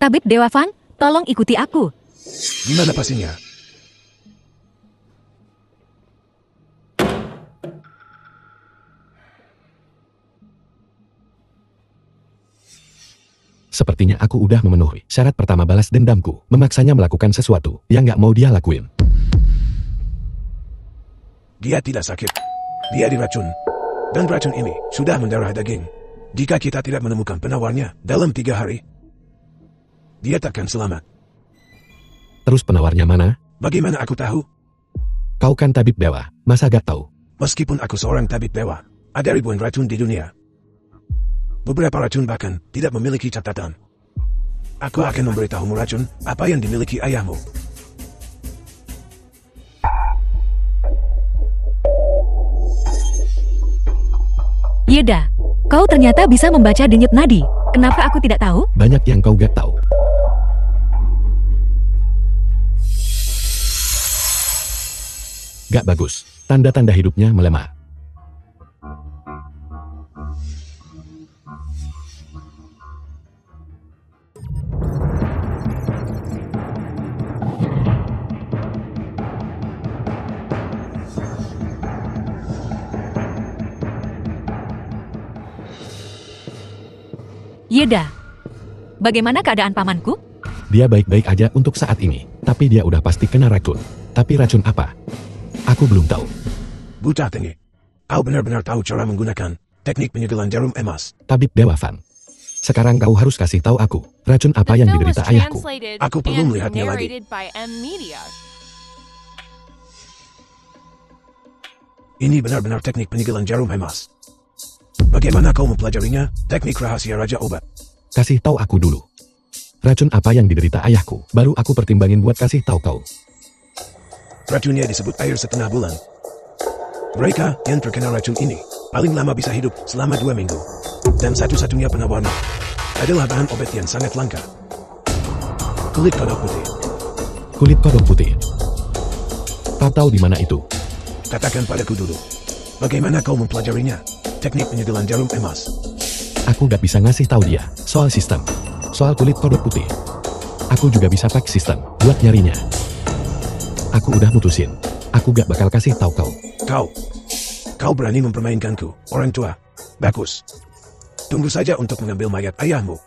Tabib Dewa Fang, tolong ikuti aku. Gimana pastinya? Sepertinya aku udah memenuhi syarat pertama balas dendamku, memaksanya melakukan sesuatu yang gak mau dia lakuin. Dia tidak sakit. Dia diracun. Dan racun ini sudah mendarah daging. Jika kita tidak menemukan penawarnya dalam 3 hari, dia takkan selamat. Terus penawarnya mana? Bagaimana aku tahu? Kau kan tabib dewa, masa gak tahu? Meskipun aku seorang tabib dewa, ada ribuan racun di dunia. Beberapa racun bahkan tidak memiliki catatan. Aku akan memberitahumu racun apa yang dimiliki ayahmu. Yeda, kau ternyata bisa membaca denyut nadi. Kenapa aku tidak tahu? Banyak yang kau gak tahu. Gak bagus, tanda-tanda hidupnya melemah. Yeda, bagaimana keadaan pamanku? Dia baik-baik aja untuk saat ini, tapi dia udah pasti kena racun. Tapi racun apa? Aku belum tahu. Buta tinggi. Kau benar-benar tahu cara menggunakan teknik penyegelan jarum emas. Tabib Dewa Fang. Sekarang kau harus kasih tahu aku, racun apa yang diderita ayahku. Aku perlu melihatnya lagi. Ini benar-benar teknik penyegelan jarum emas. Bagaimana kau mempelajarinya? Teknik rahasia Raja Obat. Kasih tahu aku dulu. Racun apa yang diderita ayahku, baru aku pertimbangin buat kasih tahu kau. Racunnya disebut air setengah bulan. Mereka yang terkena racun ini paling lama bisa hidup selama 2 minggu. Dan satu-satunya penawarnya adalah bahan obat yang sangat langka. Kulit kodok putih. Kulit kodok putih. Kau tahu di mana itu? Katakan padaku dulu. Bagaimana kau mempelajarinya? Teknik penyegelan jarum emas. Aku gak bisa ngasih tahu dia soal sistem. Soal kulit kodok putih. Aku juga bisa pakai sistem buat nyarinya. Aku udah mutusin. Aku gak bakal kasih tahu kau. Kau berani mempermainkanku, orang tua. Bagus. Tunggu saja untuk mengambil mayat ayahmu.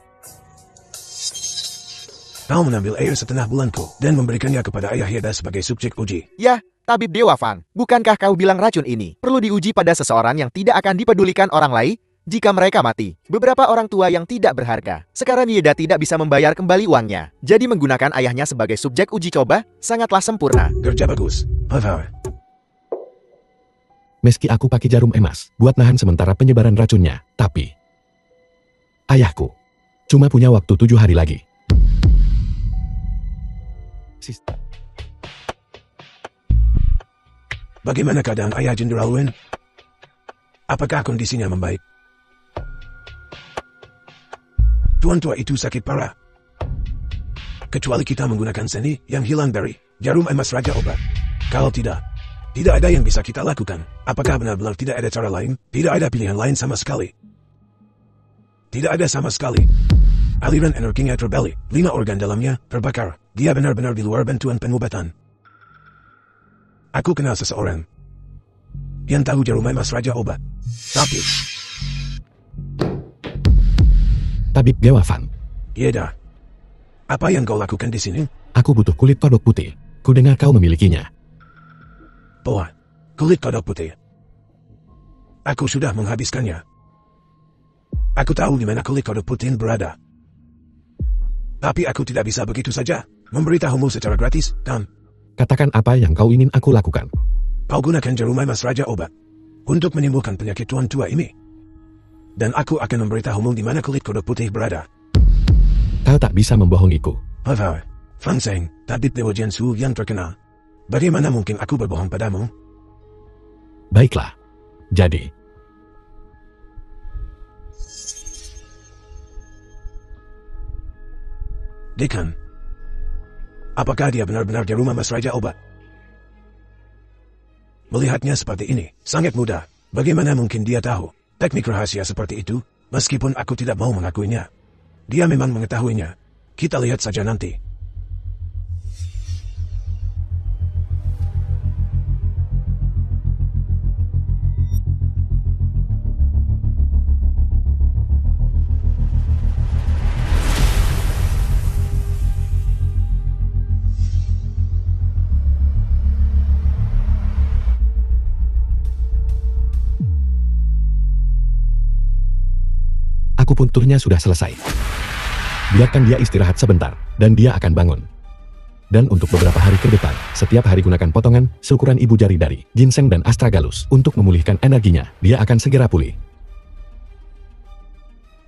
Kau mengambil air setengah bulanku dan memberikannya kepada ayah Yeda sebagai subjek uji. Ya, Tabib Dewa Fang, bukankah kau bilang racun ini perlu diuji pada seseorang yang tidak akan dipedulikan orang lain jika mereka mati? Beberapa orang tua yang tidak berharga. Sekarang Yeda tidak bisa membayar kembali uangnya. Jadi menggunakan ayahnya sebagai subjek uji coba sangatlah sempurna. Kerja bagus. Meski aku pakai jarum emas buat nahan sementara penyebaran racunnya, tapi ayahku cuma punya waktu 7 hari lagi. Bagaimana keadaan ayah Jenderal Wen? Apakah kondisinya membaik? Tuan tua itu sakit parah. Kecuali kita menggunakan seni yang hilang dari jarum emas Raja Obat. Kalau tidak ada yang bisa kita lakukan. Apakah benar-benar tidak ada cara lain? Tidak ada pilihan lain sama sekali. Tidak ada sama sekali. Aliran energinya terbalik. 5 organ dalamnya terbakar. Dia benar-benar di luar bantuan pengobatan. Aku kenal seseorang yang tahu jarum emas Raja Obat. Tapi Tabib Dewa Fang. Yeda, apa yang kau lakukan di sini? Aku butuh kulit kodok putih. Ku dengar kau memilikinya. Bahwa kulit kodok putih. Aku sudah menghabiskannya. Aku tahu di mana kulit kodok putih berada. Tapi aku tidak bisa begitu saja memberitahumu secara gratis, dan Katakan apa yang kau ingin aku lakukan. Kau gunakan jarum emas Raja Obat untuk menyembuhkan penyakit tuan tua ini. Dan aku akan memberitahumu di mana kulit kodok putih berada. Kau tak bisa membohongiku. Fang Seng, tabib Dewa Jiansu yang terkenal. Bagaimana mungkin aku berbohong padamu? Baiklah. Jadi, Dekan, apakah dia benar-benar di rumah Mas Raja Obat? Melihatnya seperti ini, sangat mudah. Bagaimana mungkin dia tahu teknik rahasia seperti itu, meskipun aku tidak mau mengakuinya? Dia memang mengetahuinya. Kita lihat saja nanti. Akupunturnya sudah selesai. Biarkan dia istirahat sebentar, dan dia akan bangun. Dan untuk beberapa hari ke depan, setiap hari gunakan potongan seukuran ibu jari dari ginseng dan astragalus untuk memulihkan energinya. Dia akan segera pulih.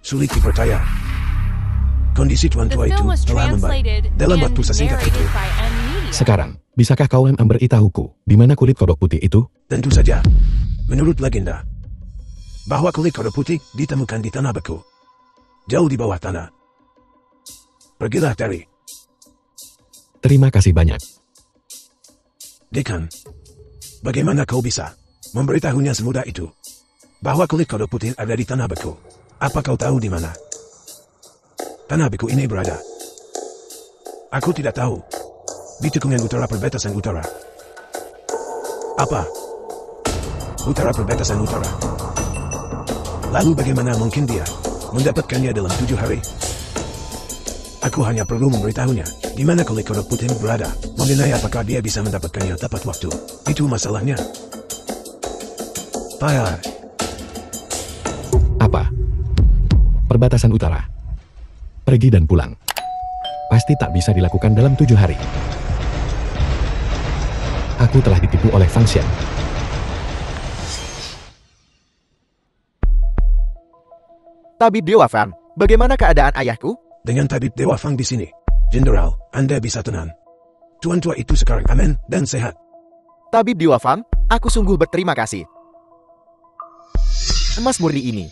Sulit dipercaya. Kondisi Tuan The Tua itu film was telah membaik. translated Dalam and waktu sesingkat itu, narrated by Media. Sekarang, bisakah kau memberitahuku di mana kulit kodok putih itu? tentu saja. Menurut legenda, bahwa kulit kodok putih ditemukan di tanah beku. Jauh di bawah tanah. Pergilah, Terry. Terima kasih banyak. Dekan, bagaimana kau bisa memberitahunya semudah itu? Bahwa kulit kodok putih ada di tanah beku. Apa kau tahu di mana tanah beku ini berada? Aku tidak tahu. Di tikungan utara perbatasan utara. Apa? Utara perbatasan utara. Lalu bagaimana mungkin dia mendapatkannya dalam 7 hari? Aku hanya perlu memberitahunya di mana kulit kodok putih berada. Mengenai apakah dia bisa mendapatkannya tepat waktu. Itu masalahnya. Payah. Apa? Perbatasan utara. Pergi dan pulang. Pasti tak bisa dilakukan dalam 7 hari. Aku telah ditipu oleh Fang Xian. Tabib Dewa Fang, bagaimana keadaan ayahku? Dengan tabib Dewa Fang di sini, Jenderal, Anda bisa tenang. Tuan Tua itu sekarang aman dan sehat. Tabib Dewa Fang, aku sungguh berterima kasih. Emas murni ini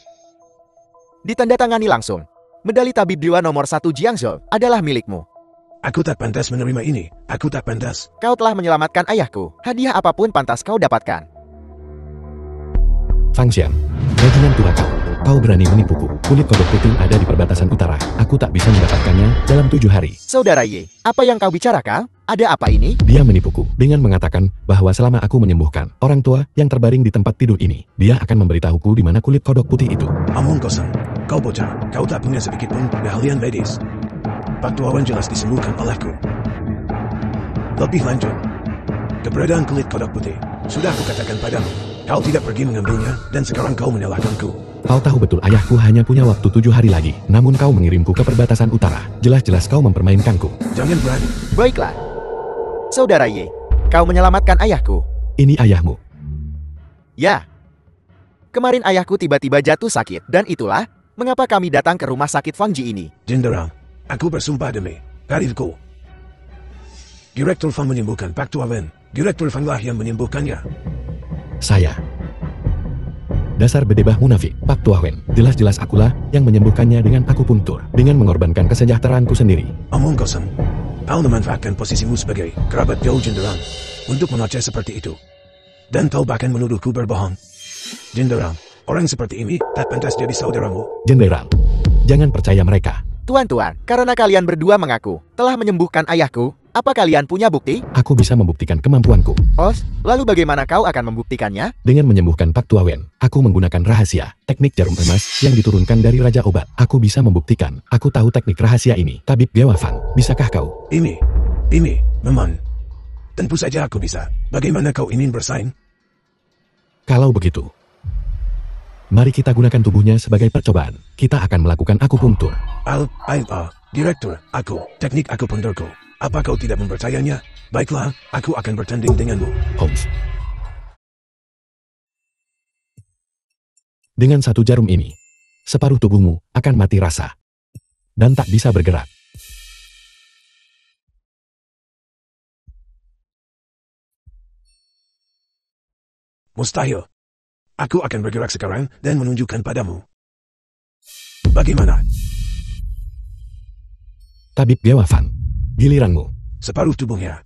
ditandatangani langsung. Medali Tabib Dewa nomor 1 Jiangzhou adalah milikmu. Aku tak pantas menerima ini. Aku tak pantas. Kau telah menyelamatkan ayahku. Hadiah apapun pantas kau dapatkan. Fang Xian, bajingan tua kau. Kau berani menipuku. Kulit kodok putih ada di perbatasan utara. Aku tak bisa mendapatkannya dalam 7 hari. Saudara Ye, apa yang kau bicarakan? Ada apa ini? Dia menipuku dengan mengatakan bahwa selama aku menyembuhkan orang tua yang terbaring di tempat tidur ini, dia akan memberitahuku di mana kulit kodok putih itu. Omong kosong. Kau bocah. Kau tak punya sedikit pun keahlian medis. Pak Tuawan jelas disembuhkan olehku. Lebih lanjut, keberadaan kulit kodok putih sudah kukatakan padamu. Kau tidak pergi mengambilnya, dan sekarang kau menyalahkanku. Kau tahu betul ayahku hanya punya waktu 7 hari lagi, namun kau mengirimku ke perbatasan utara. Jelas-jelas kau mempermainkanku. Jangan berani. Baiklah. Saudara Ye, kau menyelamatkan ayahku. Ini ayahmu. Ya. Kemarin ayahku tiba-tiba jatuh sakit, dan itulah mengapa kami datang ke rumah sakit Fangji ini. Jenderal, aku bersumpah demi karirku. Direktur Fang menyembuhkan Pak Tuawan. Direktur Fang lah yang menyembuhkannya. Saya. Dasar bedebah munafik, Pak Tuawen. Jelas-jelas akulah yang menyembuhkannya dengan akupunktur, dengan mengorbankan kesejahteraanku sendiri. Omong kosong. Kau memanfaatkan posisimu sebagai kerabat jauh jenderal untuk menoceh seperti itu. Dan kau bahkan menuduhku berbohong. Jenderal, orang seperti ini tak pantas jadi saudaramu. Jenderal, jangan percaya mereka. Tuan-tuan, karena kalian berdua mengaku telah menyembuhkan ayahku, apa kalian punya bukti? Aku bisa membuktikan kemampuanku. Os, lalu bagaimana kau akan membuktikannya? Dengan menyembuhkan Pak Tuawen, aku menggunakan rahasia, teknik jarum emas yang diturunkan dari Raja Obat. Aku bisa membuktikan, aku tahu teknik rahasia ini. Tabib Dewa Fang, bisakah kau? Ini, memang. Tentu saja aku bisa. Bagaimana kau ingin bersaing? Kalau begitu, mari kita gunakan tubuhnya sebagai percobaan. Kita akan melakukan akupunktur. Direktur, teknik akupunkturku. Apa kau tidak mempercayainya? Baiklah, aku akan bertanding denganmu. Holmes. Dengan satu jarum ini, separuh tubuhmu akan mati rasa. Dan tak bisa bergerak. Mustahil. Aku akan bergerak sekarang dan menunjukkan padamu. Bagaimana? Tabib Dewa Fang, giliranmu. Separuh tubuhnya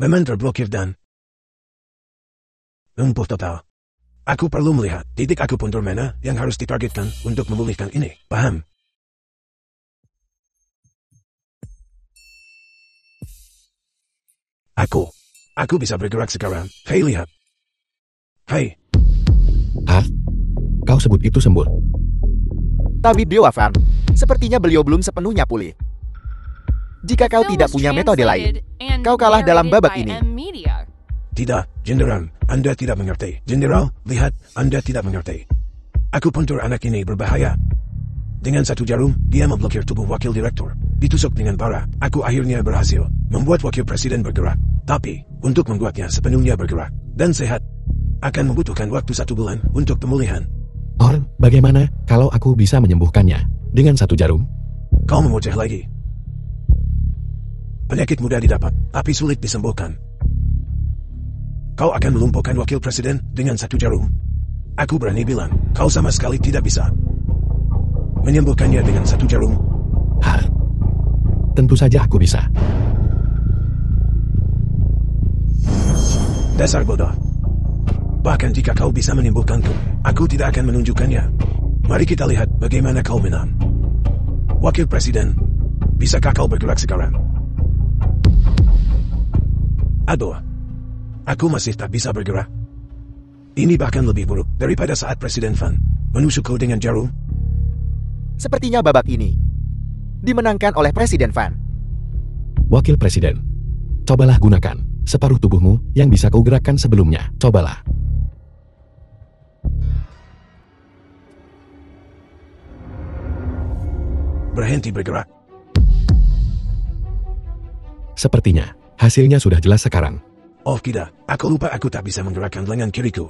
memang terblokir dan lumpuh total. Aku perlu melihat titik akupunktur mana yang harus ditargetkan untuk memulihkan ini. Paham? Aku bisa bergerak sekarang. Hei, lihat. Hei, Hah? Kau sebut itu sembuh? Tabib Dewa Fan, sepertinya beliau belum sepenuhnya pulih. Jika kau tidak punya metode lain, kau kalah dalam babak ini. tidak, Jenderal, Anda tidak mengerti. Jenderal, lihat, Anda tidak mengerti. Aku puntur anak ini berbahaya. Dengan satu jarum, dia memblokir tubuh wakil direktur. Ditusuk dengan parah, aku akhirnya berhasil membuat wakil presiden bergerak. Tapi, untuk membuatnya sepenuhnya bergerak dan sehat, akan membutuhkan waktu 1 bulan untuk pemulihan. Or, bagaimana kalau aku bisa menyembuhkannya dengan 1 jarum? Kau memoceh lagi. Penyakit mudah didapat, tapi sulit disembuhkan. Kau akan melumpuhkan wakil presiden dengan 1 jarum. Aku berani bilang, kau sama sekali tidak bisa menyembuhkannya dengan 1 jarum. Hah? Tentu saja aku bisa. Dasar bodoh. Bahkan jika kau bisa menyembuhkanku, aku tidak akan menunjukkannya. Mari kita lihat bagaimana kau menang. Wakil Presiden, bisakah kau bergerak sekarang? Aduh, aku masih tak bisa bergerak. Ini bahkan lebih buruk daripada saat Presiden Fan menusukku dengan jarum. Sepertinya babak ini dimenangkan oleh Presiden Fan. Wakil Presiden, cobalah gunakan separuh tubuhmu yang bisa kau gerakkan sebelumnya. Cobalah. Berhenti bergerak. Sepertinya, hasilnya sudah jelas sekarang. Oh tidak, aku lupa aku tak bisa menggerakkan lengan kiriku.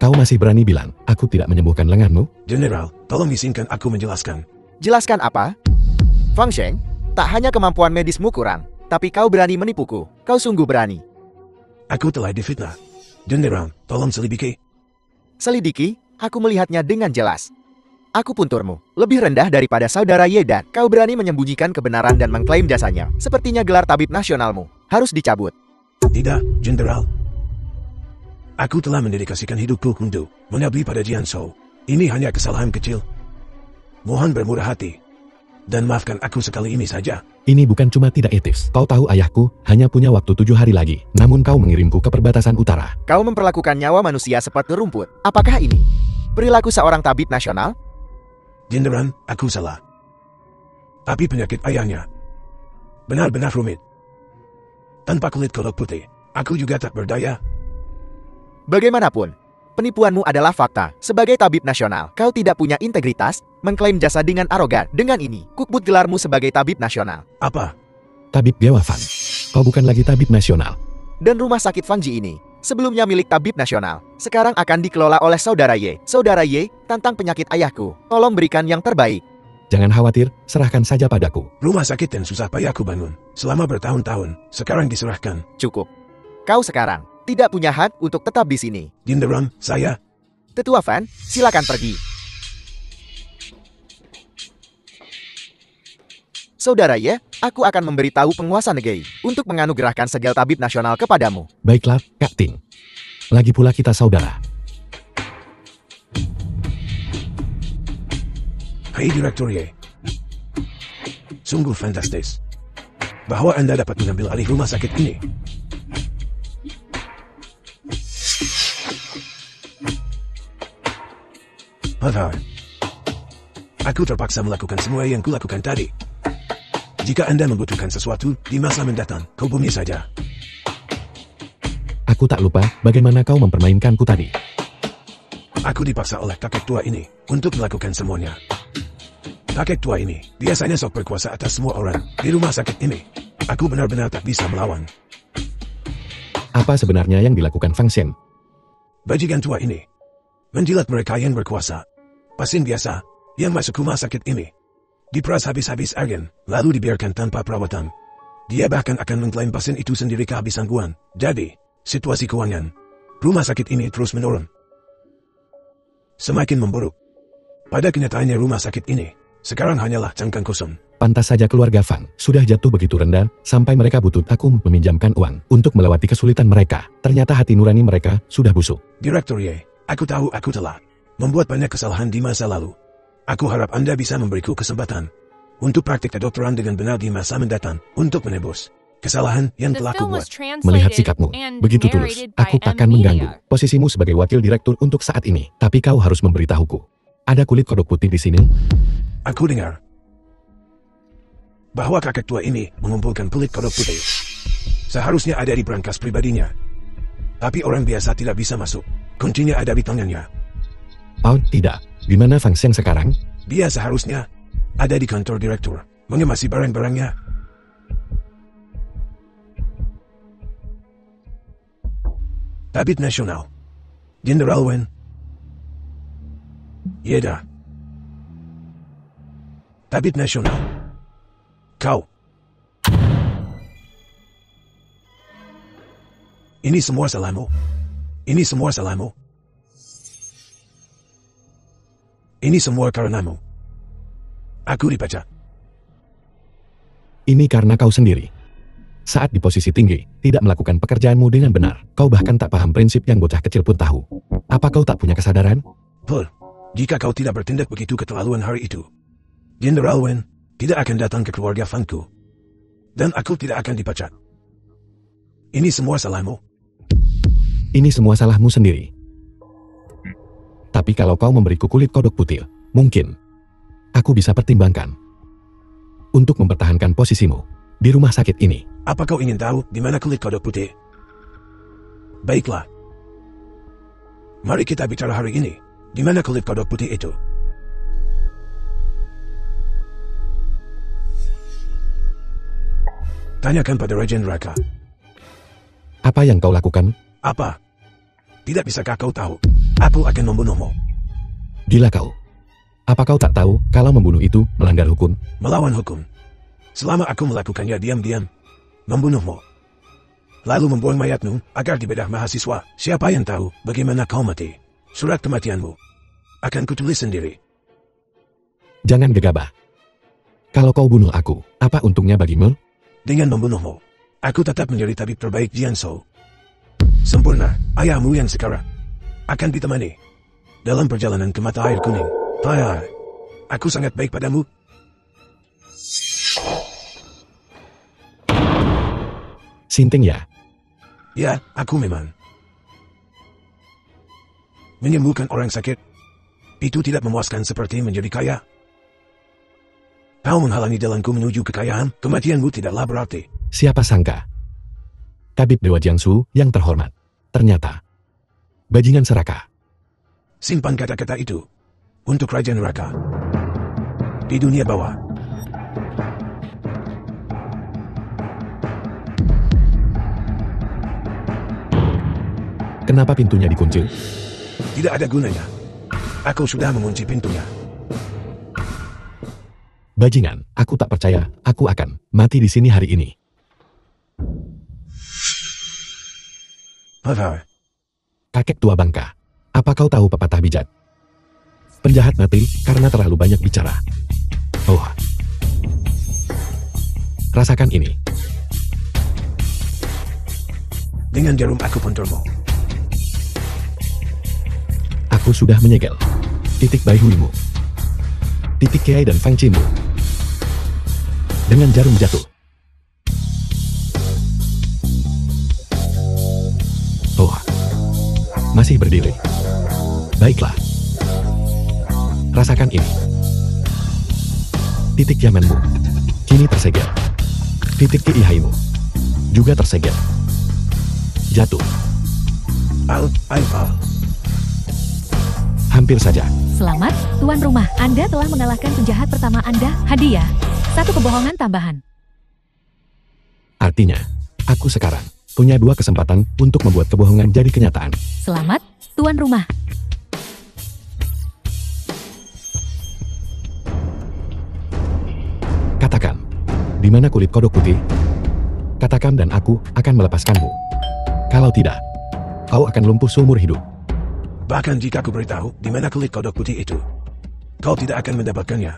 Kau masih berani bilang, aku tidak menyembuhkan lenganmu? General, tolong izinkan aku menjelaskan. Jelaskan apa? Fang Sheng, tak hanya kemampuan medismu kurang, tapi kau berani menipuku. Kau sungguh berani. Aku telah difitnah. General, tolong selidiki. Selidiki, aku melihatnya dengan jelas. Aku punturmu, lebih rendah daripada saudara Yedan. Kau berani menyembunyikan kebenaran dan mengklaim jasanya. Sepertinya gelar tabib nasionalmu harus dicabut. Tidak, Jenderal. Aku telah mendedikasikan hidupku untuk mengabdi pada Jian Shou. Ini hanya kesalahan kecil. Mohon bermurah hati. Dan maafkan aku sekali ini saja. Ini bukan cuma tidak etis. Kau tahu ayahku hanya punya waktu 7 hari lagi. Namun kau mengirimku ke perbatasan utara. Kau memperlakukan nyawa manusia seperti rumput. Apakah ini perilaku seorang tabib nasional? Jenderal, aku salah. Tapi penyakit ayahnya benar-benar rumit. Tanpa kulit kodok putih, aku juga tak berdaya. Bagaimanapun, penipuanmu adalah fakta. Sebagai tabib nasional, kau tidak punya integritas, mengklaim jasa dengan arogan. Dengan ini, kukbut gelarmu sebagai tabib nasional. Apa? Tabib Dewa Fan, kau bukan lagi tabib nasional. Dan rumah sakit Fangji ini, sebelumnya milik tabib nasional, sekarang akan dikelola oleh saudara Ye. Saudara Ye, tantang penyakit ayahku. Tolong berikan yang terbaik. Jangan khawatir, serahkan saja padaku. Rumah sakit yang susah payah aku bangun selama bertahun-tahun, sekarang diserahkan. Cukup. Kau sekarang tidak punya hak untuk tetap di sini. Jenderal, saya... Tetua Fan, silakan pergi. Saudara Ye, aku akan memberitahu penguasa negeri untuk menganugerahkan segel tabib nasional kepadamu. Baiklah, Kak Ting. Lagi pula kita saudara. Hai Direktur Ye. Sungguh fantastis bahwa Anda dapat mengambil alih rumah sakit ini. Aku terpaksa melakukan semua yang kulakukan tadi. Jika Anda membutuhkan sesuatu di masa mendatang, hubungi saja. Aku tak lupa bagaimana kau mempermainkanku tadi. Aku dipaksa oleh kakek tua ini untuk melakukan semuanya. Kakek tua ini biasanya sok berkuasa atas semua orang di rumah sakit ini. Aku benar-benar tak bisa melawan. Apa sebenarnya yang dilakukan Fang Shen? Bajingan tua ini menjilat mereka yang berkuasa. Pasien biasa yang masuk rumah sakit ini diperas habis-habis agen, lalu dibiarkan tanpa perawatan. Dia bahkan akan mengklaim pasien itu sendiri kehabisan uang. Jadi, situasi keuangan rumah sakit ini terus menurun. Semakin memburuk. Pada kenyataannya rumah sakit ini sekarang hanyalah cangkang kosong. Pantas saja keluarga Fang sudah jatuh begitu rendah, sampai mereka butuh aku meminjamkan uang untuk melewati kesulitan mereka. Ternyata hati nurani mereka sudah busuk. Direktur Ye, aku tahu aku telah membuat banyak kesalahan di masa lalu. Aku harap Anda bisa memberiku kesempatan untuk praktik kedokteran dengan benar di masa mendatang untuk menebus kesalahan yang The telah film kubuat. was Melihat translated sikapmu and begitu tulus, narrated by aku M takkan mengganggu Media. posisimu sebagai wakil direktur untuk saat ini. Tapi kau harus memberitahuku. Ada kulit kodok putih di sini? Aku dengar bahwa kakek tua ini mengumpulkan kulit kodok putih. Seharusnya ada di brankas pribadinya. Tapi orang biasa tidak bisa masuk. Kuncinya ada di tangannya. Oh, tidak. Di mana Fang Xiang sekarang? Dia seharusnya ada di kantor direktur, mengemasi barang-barangnya. Tabit Nasional. Jenderal Wen. Yeda. Tabit Nasional. Kau. Ini semua salahmu. Ini semua salahmu. Ini semua karenamu. Aku dipecat. Ini karena kau sendiri. Saat di posisi tinggi, tidak melakukan pekerjaanmu dengan benar. Kau bahkan tak paham prinsip yang bocah kecil pun tahu. Apa kau tak punya kesadaran? Paul, jika kau tidak bertindak begitu keterlaluan hari itu, Jenderal Wen tidak akan datang ke keluarga Fanku. Dan aku tidak akan dipecat. Ini semua salahmu. Ini semua salahmu sendiri. Tapi kalau kau memberiku kulit kodok putih, mungkin aku bisa pertimbangkan untuk mempertahankan posisimu di rumah sakit ini. Apa kau ingin tahu di mana kulit kodok putih? Baiklah. Mari kita bicara hari ini. Di mana kulit kodok putih itu? Tanyakan pada Raja Neraka. Apa yang kau lakukan? Apa? Tidak bisakah kau tahu? Aku akan membunuhmu. Gila kau. Apa kau tak tahu kalau membunuh itu melanggar hukum? Melawan hukum. Selama aku melakukannya diam-diam, membunuhmu. Lalu membuang mayatmu agar dibedah mahasiswa. Siapa yang tahu bagaimana kau mati? Surat kematianmu akan kutulis sendiri. Jangan gegabah. Kalau kau bunuh aku, apa untungnya bagimu? Dengan membunuhmu, aku tetap menjadi tabib terbaik Jianzhou. Sempurna, ayahmu yang sekarang akan ditemani dalam perjalanan ke mata air kuning. Tai, aku sangat baik padamu. Sinting ya? Ya, aku memang. Menyembuhkan orang sakit, itu tidak memuaskan seperti menjadi kaya. Kau menghalangi jalanku menuju kekayaan, kematianmu tidaklah berarti. Siapa sangka? Tabib Dewa Jiangsu yang terhormat. Ternyata bajingan serakah. Simpan kata-kata itu untuk Raja Neraka di dunia bawah. Kenapa pintunya dikunci? Tidak ada gunanya. Aku sudah mengunci pintunya. Bajingan, aku tak percaya. Aku akan mati di sini hari ini. Haha. Kakek tua bangka. Apa kau tahu pepatah bijak? Penjahat mati karena terlalu banyak bicara. Oh. Rasakan ini. Dengan jarum aku punturmu. Aku sudah menyegel titik Baihuimu, titik Kiai dan Fang Qinmu dengan jarum jatuh. Oh, masih berdiri. Baiklah, rasakan ini. Titik Yamanmu kini tersegel. Titik Kiihaimu juga tersegel. Jatuh. Al. Hampir saja. Selamat, tuan rumah. Anda telah mengalahkan penjahat pertama Anda. Hadiah, 1 kebohongan tambahan. Artinya, aku sekarang punya 2 kesempatan untuk membuat kebohongan jadi kenyataan. Selamat, tuan rumah. Katakan, di mana kulit kodok putih? Katakan dan aku akan melepaskanmu. Kalau tidak, kau akan lumpuh seumur hidup. Bahkan jika aku beritahu di mana kulit kodok putih itu, kau tidak akan mendapatkannya.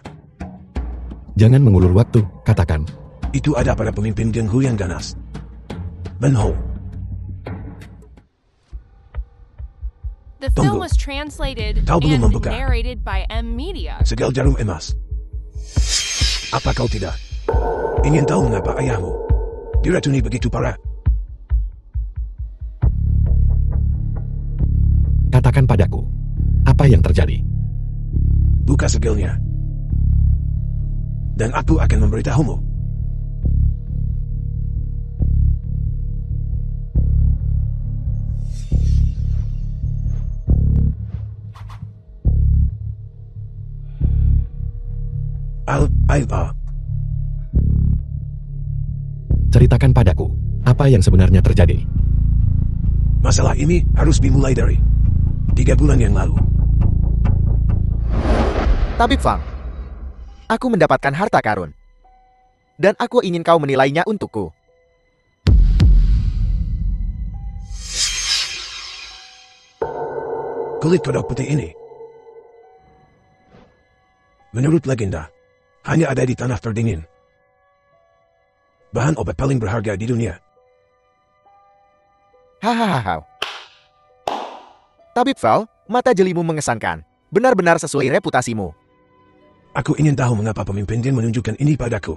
Jangan mengulur waktu, katakan. Itu ada pada pemimpin Geng Hu yang ganas. Ben Ho. The film Tunggu. was translated Kau belum and membuka. narrated by M Media. Segel jarum emas. Apa kau tidak ingin tahu mengapa ayahmu diracuni begitu parah. Katakan padaku, apa yang terjadi? Buka segelnya. Dan aku akan memberitahumu. Ceritakan padaku, apa yang sebenarnya terjadi? Masalah ini harus dimulai dari 3 bulan yang lalu. Tabib Fang, aku mendapatkan harta karun. Dan aku ingin kau menilainya untukku. Kulit kodok putih ini, menurut legenda, hanya ada di tanah terdingin. Bahan obat paling berharga di dunia. Hahaha. Tabib Val, mata jelimu mengesankan. Benar-benar sesuai reputasimu. Aku ingin tahu mengapa pemimpin Jin menunjukkan ini padaku.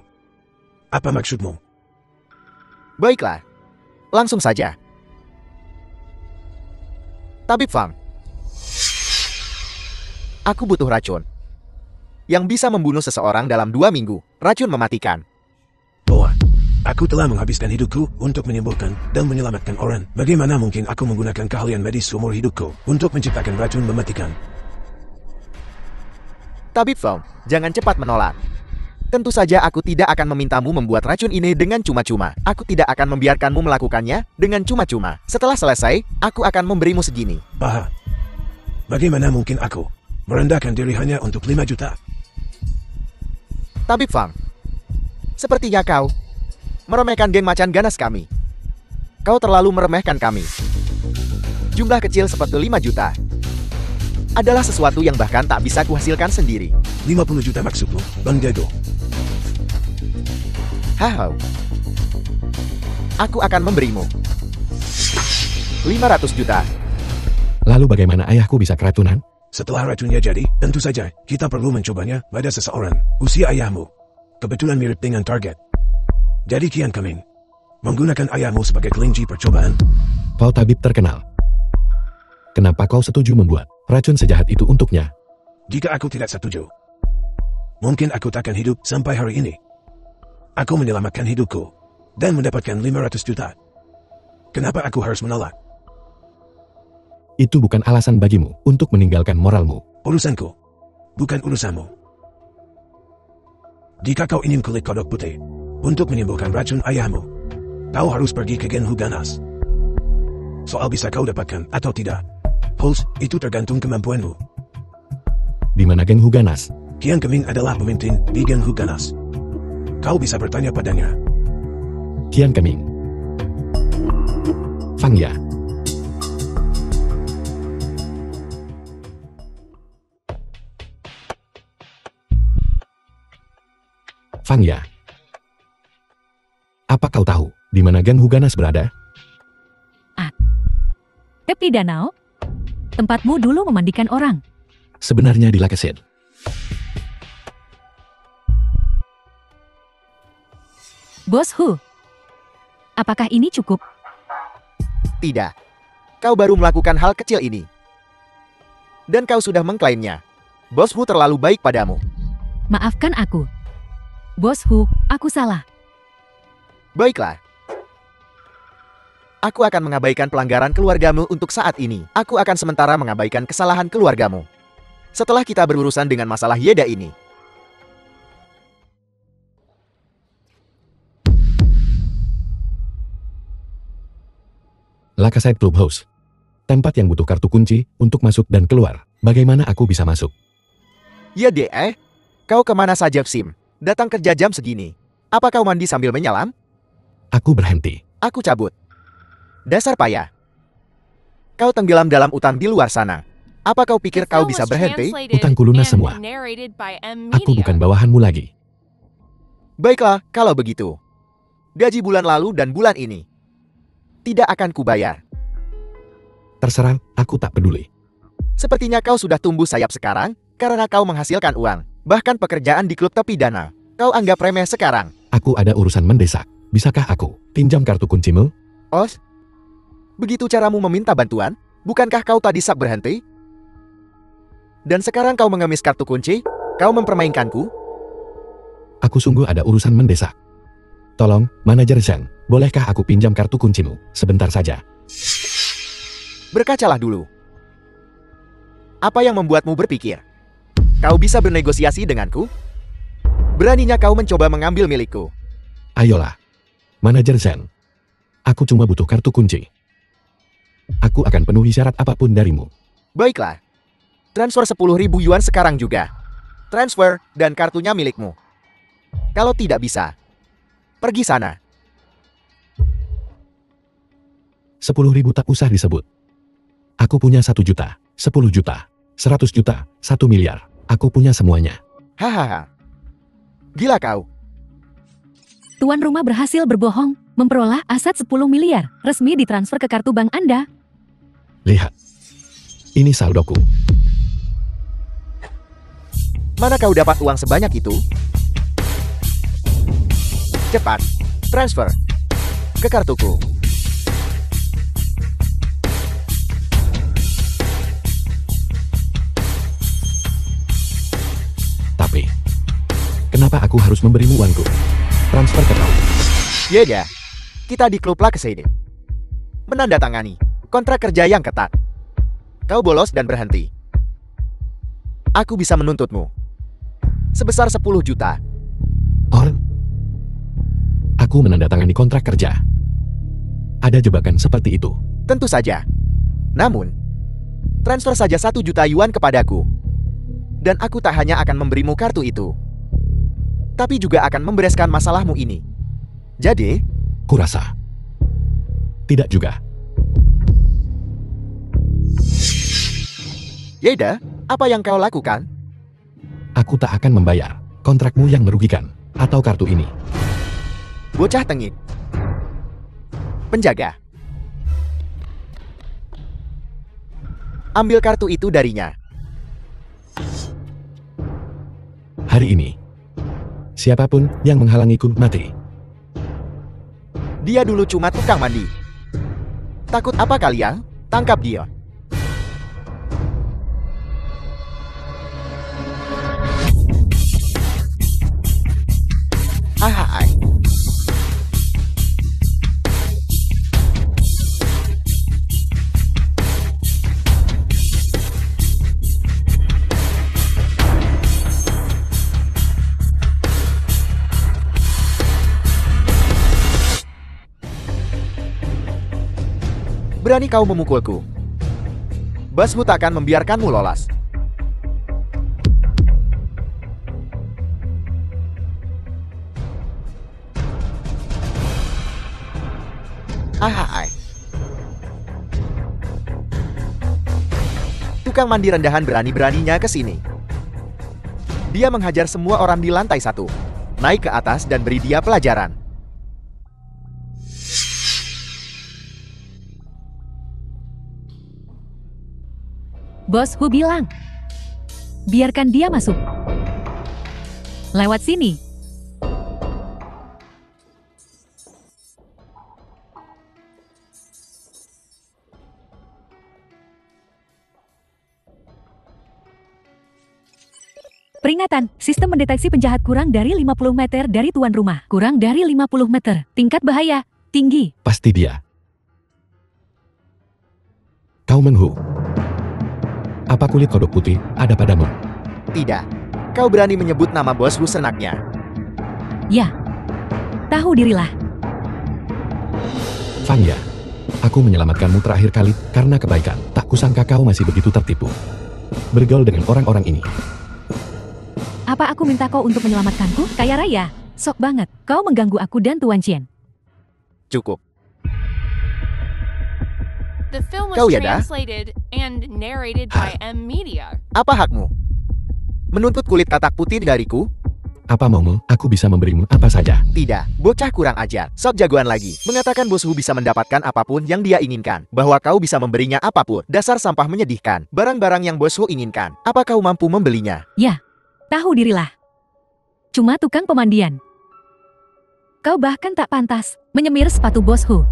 Apa maksudmu? Baiklah. Langsung saja. Tabib Fang. Aku butuh racun. Yang bisa membunuh seseorang dalam 2 minggu. Racun mematikan. Bahwa aku telah menghabiskan hidupku untuk menyembuhkan dan menyelamatkan orang. Bagaimana mungkin aku menggunakan keahlian medis seumur hidupku untuk menciptakan racun mematikan? Tabib Fang, jangan cepat menolak. Tentu saja aku tidak akan memintamu membuat racun ini dengan cuma-cuma. Aku tidak akan membiarkanmu melakukannya dengan cuma-cuma. Setelah selesai, aku akan memberimu segini. Bah, bagaimana mungkin aku merendahkan diri hanya untuk 5 juta? Tabib Fang, sepertinya kau meremehkan geng macan ganas kami. Kau terlalu meremehkan kami. Jumlah kecil seperti 5 juta adalah sesuatu yang bahkan tak bisa kuhasilkan sendiri. 50 juta maksudmu, Bang Jago? Haha. Aku akan memberimu 500 juta. Lalu bagaimana ayahku bisa keracunan? Setelah racunnya jadi, tentu saja kita perlu mencobanya pada seseorang. Usia ayahmu kebetulan mirip dengan target. Jadi kian kami menggunakan ayahmu sebagai kelinci percobaan. Kau tabib terkenal. Kenapa kau setuju membuat racun sejahat itu untuknya? Jika aku tidak setuju, mungkin aku takkan hidup sampai hari ini. Aku menyelamatkan hidupku dan mendapatkan 500 juta. Kenapa aku harus menolak? Itu bukan alasan bagimu untuk meninggalkan moralmu. Urusanku, bukan urusanmu. Jika kau ingin kulit kodok putih untuk menyembuhkan racun ayahmu, kau harus pergi ke Genhu Ganas. Soal bisa kau dapatkan atau tidak, Pulse, itu tergantung kemampuanmu. Di mana geng Huganas? Qian Keming adalah pemimpin di Genhu Ganas. Kau bisa bertanya padanya. Qian Keming. Fang Ya. Fang Ya. Apa kau tahu di mana geng Huganas berada? Tepi danau? Tempatmu dulu memandikan orang. Sebenarnya di Lakeset. Bos Hu, apakah ini cukup? Tidak. Kau baru melakukan hal kecil ini. Dan kau sudah mengklaimnya. Bos Hu terlalu baik padamu. Maafkan aku. Bos Hu, aku salah. Baiklah. Aku akan mengabaikan pelanggaran keluargamu untuk saat ini. Aku akan sementara mengabaikan kesalahan keluargamu. Setelah kita berurusan dengan masalah Yeda ini. Lakeside Clubhouse. Tempat yang butuh kartu kunci untuk masuk dan keluar. Bagaimana aku bisa masuk? Ya kau kemana saja Sim? Datang kerja jam segini. Apa kau mandi sambil menyelam? Aku berhenti. Aku cabut. Dasar payah. Kau tenggelam dalam utang di luar sana. Apa kau pikir kau bisa berhenti? Utangku lunas semua. Aku bukan bawahanmu lagi. Baiklah, kalau begitu. Gaji bulan lalu dan bulan ini tidak akan kubayar. Terserah, aku tak peduli. Sepertinya kau sudah tumbuh sayap sekarang karena kau menghasilkan uang. Bahkan pekerjaan di klub tepi danau kau anggap remeh sekarang. Aku ada urusan mendesak. Bisakah aku pinjam kartu kuncimu? Os? Begitu caramu meminta bantuan? Bukankah kau tadi sak berhenti? Dan sekarang kau mengemis kartu kunci? Kau mempermainkanku? Aku sungguh ada urusan mendesak. Tolong, manajer Zen, bolehkah aku pinjam kartu kuncimu sebentar saja? Berkacalah dulu. Apa yang membuatmu berpikir kau bisa bernegosiasi denganku? Beraninya kau mencoba mengambil milikku. Ayolah, manajer Zen. Aku cuma butuh kartu kunci. Aku akan penuhi syarat apapun darimu. Baiklah. Transfer 10.000 yuan sekarang juga. Transfer dan kartunya milikmu. Kalau tidak bisa, pergi sana. 10.000 tak usah disebut. Aku punya 1 juta, 10 juta, 100 juta, 1 miliar. Aku punya semuanya. Hahaha. Gila kau. Tuan rumah berhasil berbohong, memperoleh aset 10 miliar, resmi ditransfer ke kartu bank Anda. Lihat. Ini saldoku. Mana kau dapat uang sebanyak itu? Cepat, transfer ke kartuku. Tapi, kenapa aku harus memberimu uangku? Transfer ke kau. Ya, kita di klub lah kesini. Menandatangani kontrak kerja yang ketat. Kau bolos dan berhenti. Aku bisa menuntutmu sebesar 10 juta. Or, aku menandatangani kontrak kerja. Ada jebakan seperti itu. Tentu saja. Namun, transfer saja 1 juta yuan kepadaku. Dan aku tak hanya akan memberimu kartu itu, tapi juga akan membereskan masalahmu ini. Jadi, Kurasa. Tidak juga. Yeda, apa yang kau lakukan? Aku tak akan membayar kontrakmu yang merugikan atau kartu ini. Bocah tengik. Penjaga. Ambil kartu itu darinya. Hari ini, siapapun yang menghalangiku mati. Dia dulu cuma tukang mandi. Takut apa kalian? Tangkap dia. Ahai. Berani kau memukulku? Bosmu tak akan membiarkanmu lolos. Ahai. Tukang mandi rendahan berani-beraninya ke sini. Dia menghajar semua orang di lantai 1. Naik ke atas dan beri dia pelajaran. Bos Hu bilang, biarkan dia masuk. Lewat sini. Peringatan, sistem mendeteksi penjahat kurang dari 50 meter dari tuan rumah. Kurang dari 50 meter. Tingkat bahaya, tinggi. Pasti dia. Kau Menghu. Apa kulit kodok putih ada padamu? Tidak. Kau berani menyebut nama bosku senaknya. Ya. Tahu dirilah. Fangya. Aku menyelamatkanmu terakhir kali karena kebaikan. Tak kusangka kau masih begitu tertipu. Bergaul dengan orang-orang ini. Apa aku minta kau untuk menyelamatkanku? Kaya raya. Sok banget. Kau mengganggu aku dan Tuan Chen. Cukup. The film Kau was ya, dah? translated and narrated by M Media. Apa hakmu? Menuntut kulit katak putih dariku? Apa maumu? Aku bisa memberimu apa saja. Tidak, bocah kurang ajar. Sok jagoan lagi. Mengatakan bosku bisa mendapatkan apapun yang dia inginkan. Bahwa kau bisa memberinya apapun. Dasar sampah menyedihkan. Barang-barang yang bosku inginkan. Apa kau mampu membelinya? Ya. Tahu dirilah. Cuma tukang pemandian. Kau bahkan tak pantas menyemir sepatu Bos Hu.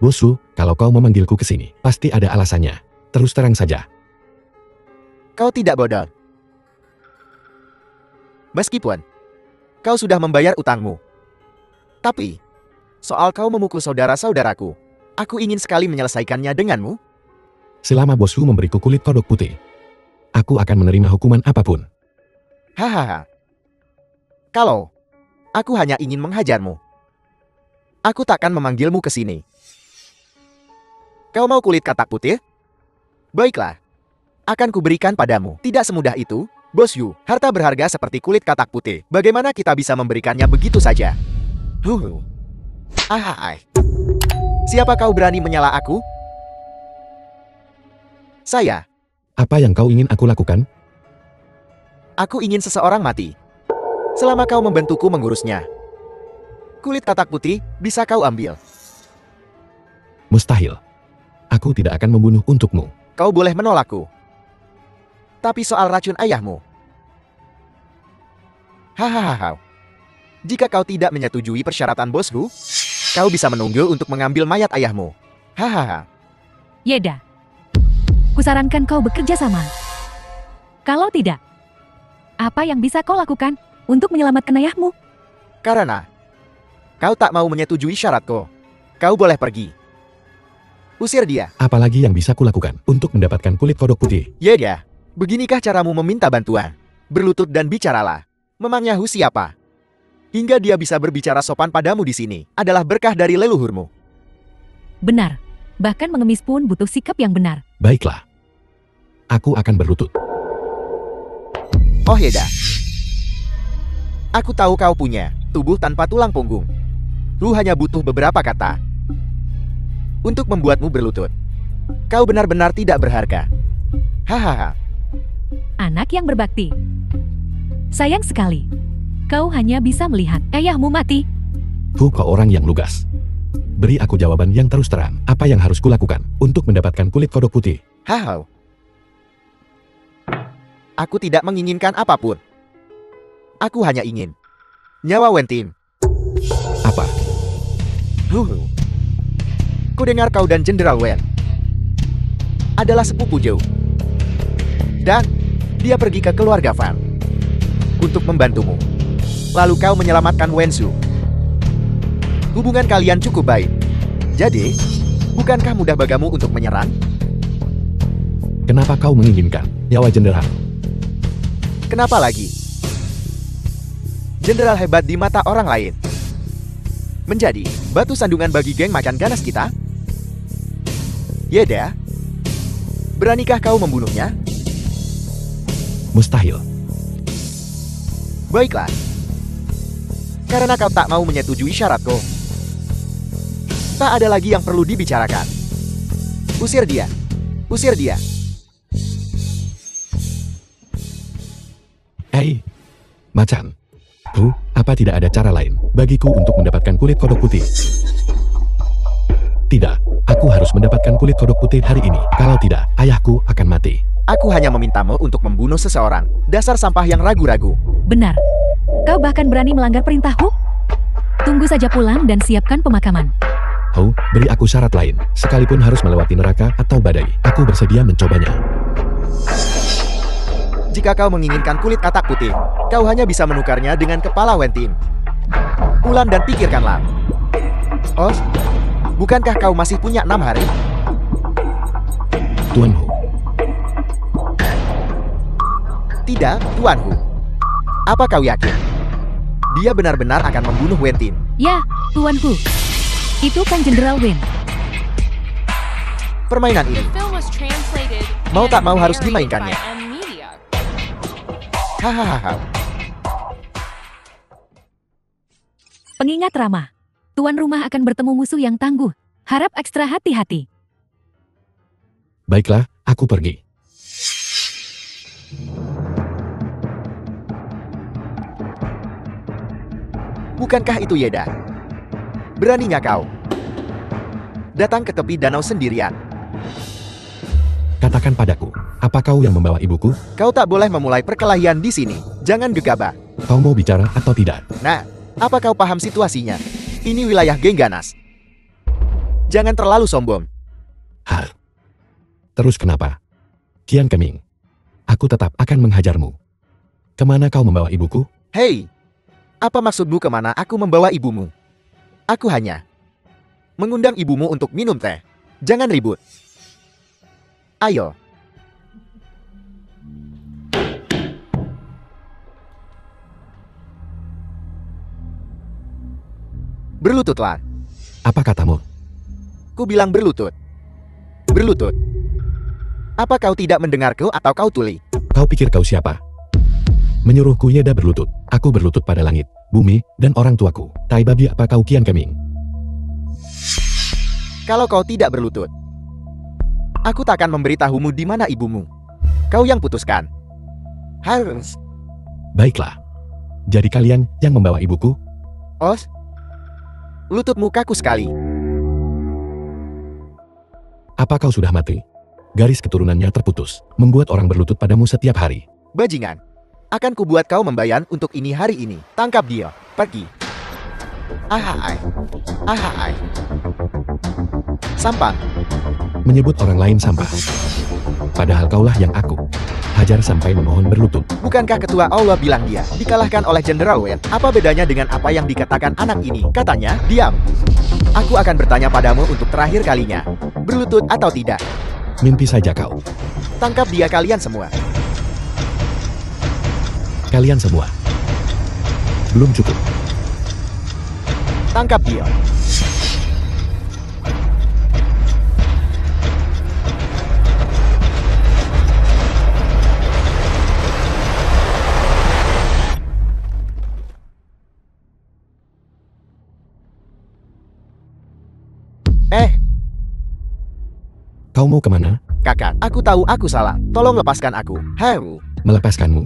Bosku, kalau kau memanggilku ke sini, pasti ada alasannya. Terus terang saja. Kau tidak bodoh. Meskipun kau sudah membayar utangmu. Tapi, soal kau memukul saudara-saudaraku, aku ingin sekali menyelesaikannya denganmu. Selama bosku memberiku kulit kodok putih, aku akan menerima hukuman apapun. Hahaha. Kalau aku hanya ingin menghajarmu, aku takkan memanggilmu ke sini. Kau mau kulit katak putih? Baiklah, akan kuberikan padamu. Tidak semudah itu, Bos Yu. Harta berharga seperti kulit katak putih. Bagaimana kita bisa memberikannya begitu saja? Ahai. Siapa kau berani menyela aku? Saya. Apa yang kau ingin aku lakukan? Aku ingin seseorang mati. Selama kau membantuku mengurusnya. Kulit katak putih bisa kau ambil. Mustahil. Aku tidak akan membunuh untukmu. Kau boleh menolakku. Tapi soal racun ayahmu. Hahaha. Jika kau tidak menyetujui persyaratan bosku, kau bisa menunggu untuk mengambil mayat ayahmu. Hahaha. Yeda, kusarankan kau bekerja sama. Kalau tidak, apa yang bisa kau lakukan untuk menyelamatkan ayahmu? Karena kau tak mau menyetujui syaratku, kau boleh pergi. Usir dia. Apalagi yang bisa kulakukan untuk mendapatkan kulit kodok putih? Yeda, beginikah caramu meminta bantuan? Berlutut dan bicaralah. Memangnya Hu siapa? Hingga dia bisa berbicara sopan padamu di sini adalah berkah dari leluhurmu. Benar. Bahkan mengemis pun butuh sikap yang benar. Baiklah. Aku akan berlutut. Oh Yeda. Aku tahu kau punya tubuh tanpa tulang punggung. Hu hanya butuh beberapa kata untuk membuatmu berlutut. Kau benar-benar tidak berharga. Hahaha. Anak yang berbakti. Sayang sekali. Kau hanya bisa melihat ayahmu mati. Hu, kau orang yang lugas. Beri aku jawaban yang terus terang. Apa yang harus kulakukan untuk mendapatkan kulit kodok putih? Hahau. Aku tidak menginginkan apapun. Aku hanya ingin nyawa Wentin. Apa? Ku dengar kau dan Jenderal Wen adalah sepupu jauh. Dan dia pergi ke keluarga Fan untuk membantumu. Lalu kau menyelamatkan Wensu. Hubungan kalian cukup baik. Jadi, bukankah mudah bagimu untuk menyerang? Kenapa kau menginginkan nyawa jenderal? Kenapa lagi? Jenderal hebat di mata orang lain. Menjadi batu sandungan bagi geng macan ganas kita? Yeda, beranikah kau membunuhnya? Mustahil. Baiklah. Karena kau tak mau menyetujui syaratku, tak ada lagi yang perlu dibicarakan. Usir dia. Usir dia. Hei, macan. Hu, apa tidak ada cara lain bagiku untuk mendapatkan kulit kodok putih? Tidak, aku harus mendapatkan kulit kodok putih hari ini. Kalau tidak, ayahku akan mati. Aku hanya memintamu untuk membunuh seseorang. Dasar sampah yang ragu-ragu. Benar. Kau bahkan berani melanggar perintahku? Tunggu saja pulang dan siapkan pemakaman. Hu, beri aku syarat lain. Sekalipun harus melewati neraka atau badai, aku bersedia mencobanya. Jika kau menginginkan kulit katak putih, kau hanya bisa menukarnya dengan kepala Wentin. Ulan dan pikirkanlah. Oh, bukankah kau masih punya 6 hari? Tuan Hu. Tidak, Tuan Hu. Apa kau yakin? Dia benar-benar akan membunuh Wentin. Ya, Tuan Hu. Itu kan Jenderal Wen. Permainan The ini, film was translated Mau tak and mau harus narrated dimainkannya. by M Media. hahaha. Pengingat ramah. Tuan rumah akan bertemu musuh yang tangguh. Harap ekstra hati-hati. Baiklah, aku pergi. Bukankah itu Yeda? Beraninya kau datang ke tepi danau sendirian. Katakan padaku, apa kau yang membawa ibuku? Kau tak boleh memulai perkelahian di sini. Jangan gegabah. Kau mau bicara atau tidak? Nah, Apa kau paham situasinya? Ini wilayah geng ganas. Jangan terlalu sombong. Hah? Terus kenapa? Kian Keming, aku tetap akan menghajarmu. Kemana kau membawa ibuku? Hei, apa maksudmu kemana aku membawa ibumu? Aku hanya mengundang ibumu untuk minum teh. Jangan ribut. Ayo. Berlututlah. Apa katamu? Ku bilang berlutut. Berlutut. Apa kau tidak mendengarku atau kau tuli? Kau pikir kau siapa? Menyuruhku Yeda berlutut. Aku berlutut pada langit, bumi, dan orang tuaku. Tai babi apa kau Kian Keming? Kalau kau tidak berlutut, aku tak akan memberitahumu di mana ibumu. Kau yang putuskan. Harus. Baiklah. Jadi kalian yang membawa ibuku? Os. Lututmu kaku sekali. Apa kau sudah mati? Garis keturunannya terputus, membuat orang berlutut padamu setiap hari. Bajingan. Akan kubuat kau membayar untuk ini hari ini. Tangkap dia. Pergi. Ahai. Ahai. Sampah. Menyebut orang lain sampah. Padahal kaulah yang aku hajar sampai memohon berlutut. Bukankah ketua Allah bilang dia dikalahkan oleh Jenderal Wen? Apa bedanya dengan apa yang dikatakan anak ini? Katanya, diam. Aku akan bertanya padamu untuk terakhir kalinya. Berlutut atau tidak? Mimpi saja kau. Tangkap dia kalian semua. Kalian semua. Belum cukup. Tangkap dia. Kau mau kemana? Kakak, aku tahu aku salah. Tolong lepaskan aku. Haru. Melepaskanmu.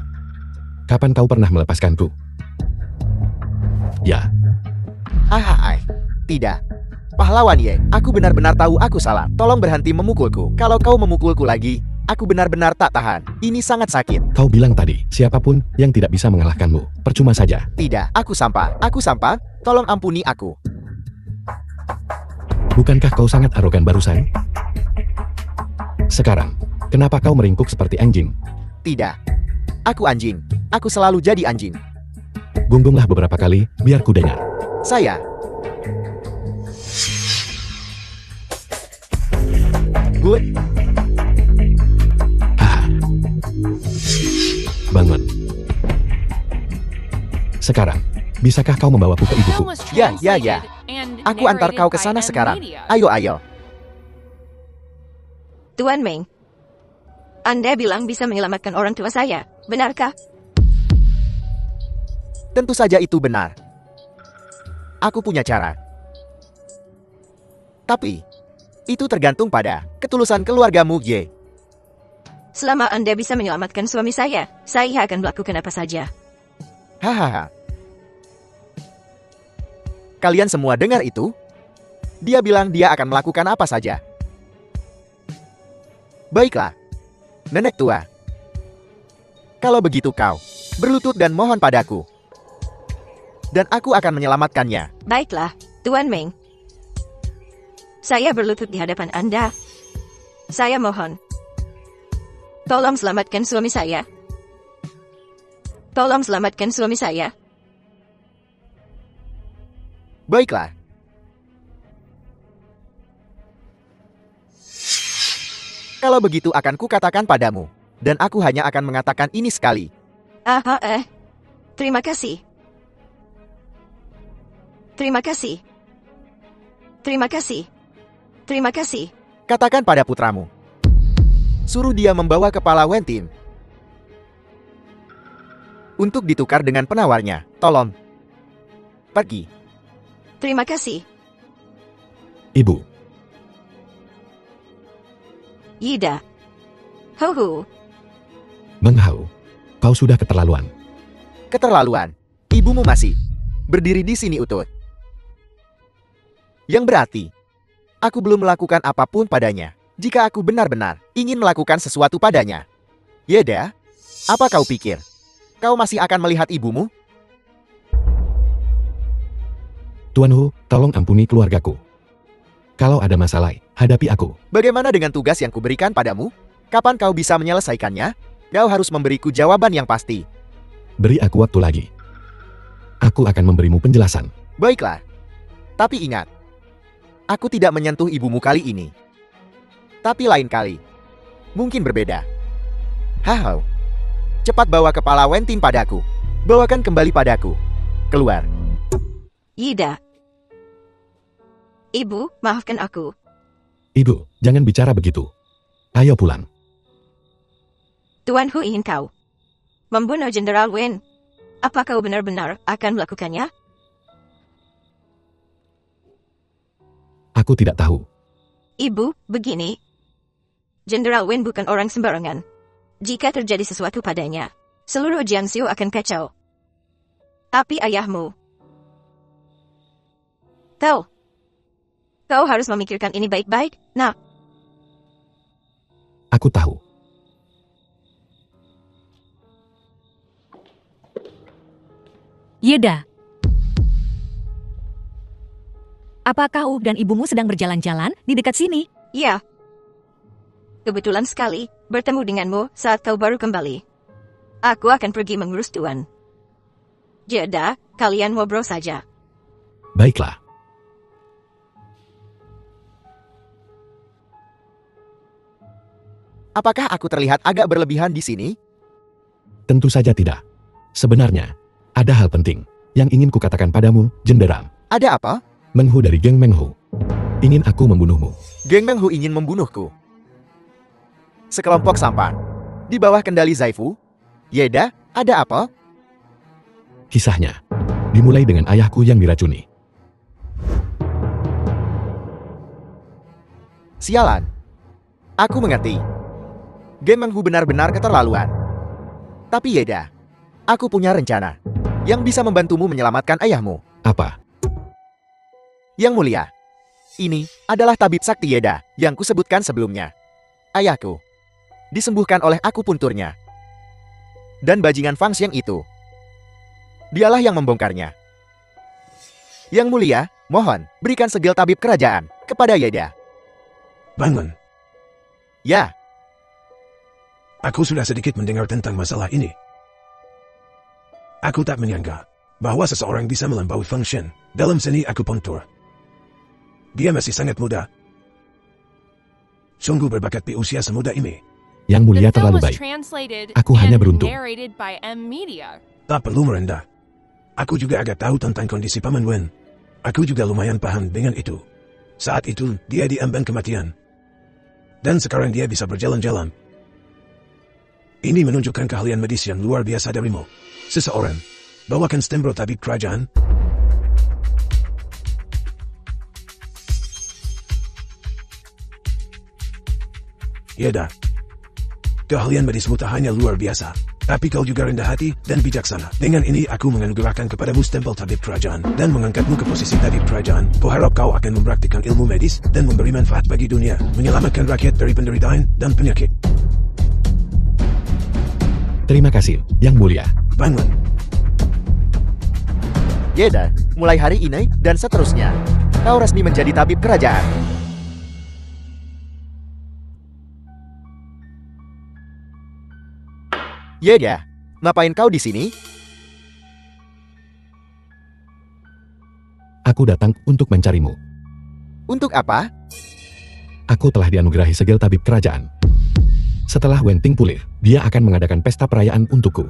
Kapan kau pernah melepaskanku? Ya, Ahai. Tidak. Pahlawan Ye, aku benar-benar tahu aku salah. Tolong berhenti memukulku. Kalau kau memukulku lagi, aku benar-benar tak tahan. Ini sangat sakit. kau bilang tadi, siapapun yang tidak bisa mengalahkanmu, percuma saja. Tidak, aku sampah. Aku sampah. Tolong ampuni aku. Bukankah kau sangat arogan barusan? Sekarang, kenapa kau meringkuk seperti anjing? Tidak. Aku anjing. Aku selalu jadi anjing. Gunggunglah beberapa kali, biar ku dengar. Saya. Good. Haha. Bangun. Sekarang, bisakah kau membawaku ke The ibuku? film was Ya, ya, ya. translated and Aku antar kau ke narrated sana by M sekarang. Media. Ayo, ayo. Tuan Meng, Anda bilang bisa menyelamatkan orang tua saya, benarkah? Tentu saja itu benar. Aku punya cara. Tapi, itu tergantung pada ketulusan keluargamu, Ye. Selama Anda bisa menyelamatkan suami saya akan melakukan apa saja. Hahaha. Kalian semua dengar itu? Dia bilang dia akan melakukan apa saja. Baiklah, nenek tua. Kalau begitu kau berlutut dan mohon padaku. Dan aku akan menyelamatkannya. Baiklah, Tuan Meng. Saya berlutut di hadapan Anda. Saya mohon. Tolong selamatkan suami saya. Tolong selamatkan suami saya. Baiklah. Kalau begitu akan kukatakan padamu. Dan aku hanya akan mengatakan ini sekali. Terima kasih. Terima kasih. Terima kasih. Terima kasih. Katakan pada putramu. Suruh dia membawa kepala Wentin. Untuk ditukar dengan penawarnya. Tolong. Pergi. Terima kasih. Ibu, Yida. Hoho. Menghau, kau sudah keterlaluan. Keterlaluan. Ibumu masih berdiri di sini utuh. Yang berarti, aku belum melakukan apapun padanya. Jika aku benar-benar ingin melakukan sesuatu padanya. Yeda, apa kau pikir? Kau masih akan melihat ibumu? Tuan Hu, tolong ampuni keluargaku. Kalau ada masalah, hadapi aku. Bagaimana dengan tugas yang kuberikan padamu? Kapan kau bisa menyelesaikannya? Kau harus memberiku jawaban yang pasti. Beri aku waktu lagi. Aku akan memberimu penjelasan. Baiklah. Tapi ingat, aku tidak menyentuh ibumu kali ini. Tapi lain kali, mungkin berbeda. Hahau. Cepat bawa kepala Wenting padaku. Bawakan kembali padaku. Keluar. Yida. Ibu, maafkan aku. Ibu, jangan bicara begitu. Ayo pulang. Tuan Hu ingin kau membunuh Jenderal Wen. Apa kau benar-benar akan melakukannya? Aku tidak tahu. Ibu, begini. Jenderal Wen bukan orang sembarangan. Jika terjadi sesuatu padanya, seluruh Jiangsu akan kacau. Tapi ayahmu. Kau harus memikirkan ini baik-baik, nak. Aku tahu. Yeda. Apakah U dan ibumu sedang berjalan-jalan di dekat sini? Ya. Kebetulan sekali bertemu denganmu saat kau baru kembali. Aku akan pergi mengurus Tuan. Yeda, kalian ngobrol saja. Baiklah. Apakah aku terlihat agak berlebihan di sini? Tentu saja tidak. Sebenarnya, ada hal penting yang ingin kukatakan padamu, Jenderal. Ada apa? Meng Hu dari geng Meng Hu ingin aku membunuhmu. Geng Meng Hu ingin membunuhku. Sekelompok sampan di bawah kendali Zaifu. Yeda, ada apa? Kisahnya dimulai dengan ayahku yang diracuni. Sialan. Aku mengerti. Geng Meng Hu benar-benar keterlaluan. Tapi Yeda, aku punya rencana yang bisa membantumu menyelamatkan ayahmu. Apa? Yang mulia, ini adalah tabib sakti Yeda yang kusebutkan sebelumnya. Ayahku disembuhkan oleh akupunturnya. Dan bajingan Fang Xiang itu, dialah yang membongkarnya. Yang mulia, mohon berikan segel tabib kerajaan kepada Yeda. Bangun. Ya, Aku sudah sedikit mendengar tentang masalah ini. Aku tak menyangka bahwa seseorang bisa melampaui Feng Shen dalam seni akupuntur. Dia masih sangat muda. Sungguh berbakat di usia semuda ini. Yang The mulia film terlalu was baik. translated Aku hanya and beruntung. narrated by M Media. Tak perlu merendah. Aku juga agak tahu tentang kondisi Paman Wen. Aku juga lumayan paham dengan itu. Saat itu, dia diambang kematian. Dan sekarang dia bisa berjalan-jalan. Ini menunjukkan keahlian medis yang luar biasa darimu. Seseorang, bawakan stembro tabib kerajaan. Yeda, keahlian medismu tak hanya luar biasa, tapi kau juga rendah hati dan bijaksana. Dengan ini aku menganugerahkan kepadamu stempel tabib kerajaan dan mengangkatmu ke posisi tabib kerajaan. Kuharap kau akan mempraktikkan ilmu medis dan memberi manfaat bagi dunia, menyelamatkan rakyat dari penderitaan dan penyakit. Terima kasih, Yang Mulia. Bangun. Yeda, mulai hari ini dan seterusnya, kau resmi menjadi tabib kerajaan. Yeda, ngapain kau di sini? Aku datang untuk mencarimu. Untuk apa? Aku telah dianugerahi segel tabib kerajaan. Setelah Wenting pulih, dia akan mengadakan pesta perayaan untukku.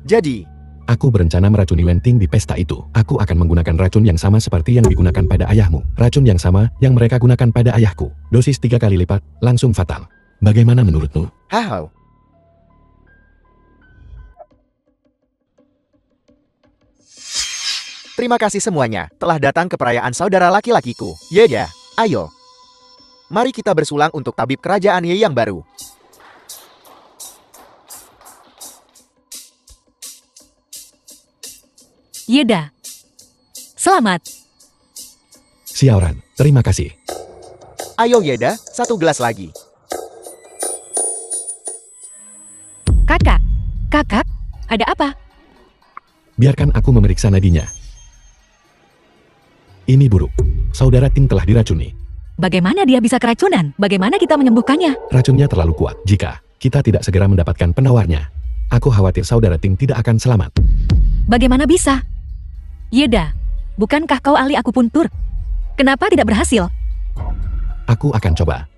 Jadi, Aku berencana meracuni Wenting di pesta itu. Aku akan menggunakan racun yang sama seperti yang digunakan pada ayahmu. Racun yang sama yang mereka gunakan pada ayahku. Dosis 3 kali lipat, langsung fatal. Bagaimana menurutmu? hahau. Terima kasih semuanya telah datang ke perayaan saudara laki-lakiku. Yeda, ayo. Mari kita bersulang untuk tabib kerajaan Ye yang baru. Yeda. Selamat. Xiaoran, terima kasih. Ayo Yeda, satu gelas lagi. Kakak, ada apa? Biarkan aku memeriksa nadinya. Ini buruk. Saudara Ting telah diracuni. Bagaimana dia bisa keracunan? Bagaimana kita menyembuhkannya? Racunnya terlalu kuat. Jika kita tidak segera mendapatkan penawarnya, aku khawatir saudara Ting tidak akan selamat. Bagaimana bisa? Yeda, bukankah kau ahli akupuntur? Kenapa tidak berhasil? Aku akan coba.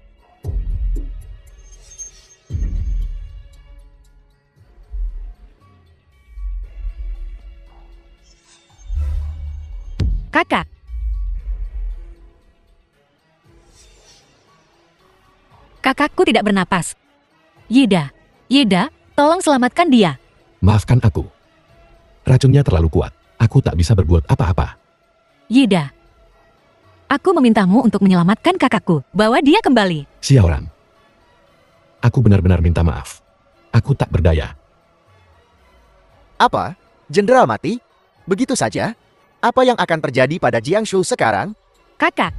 Kakak. Kakakku tidak bernapas. Yeda, tolong selamatkan dia. Maafkan aku. Racunnya terlalu kuat. Aku tak bisa berbuat apa-apa. Yeda, aku memintamu untuk menyelamatkan kakakku. Bawa dia kembali. Xiaoran. Aku benar-benar minta maaf. Aku tak berdaya. Apa? Jenderal mati? Begitu saja? Apa yang akan terjadi pada Jiangshu sekarang? Kakak,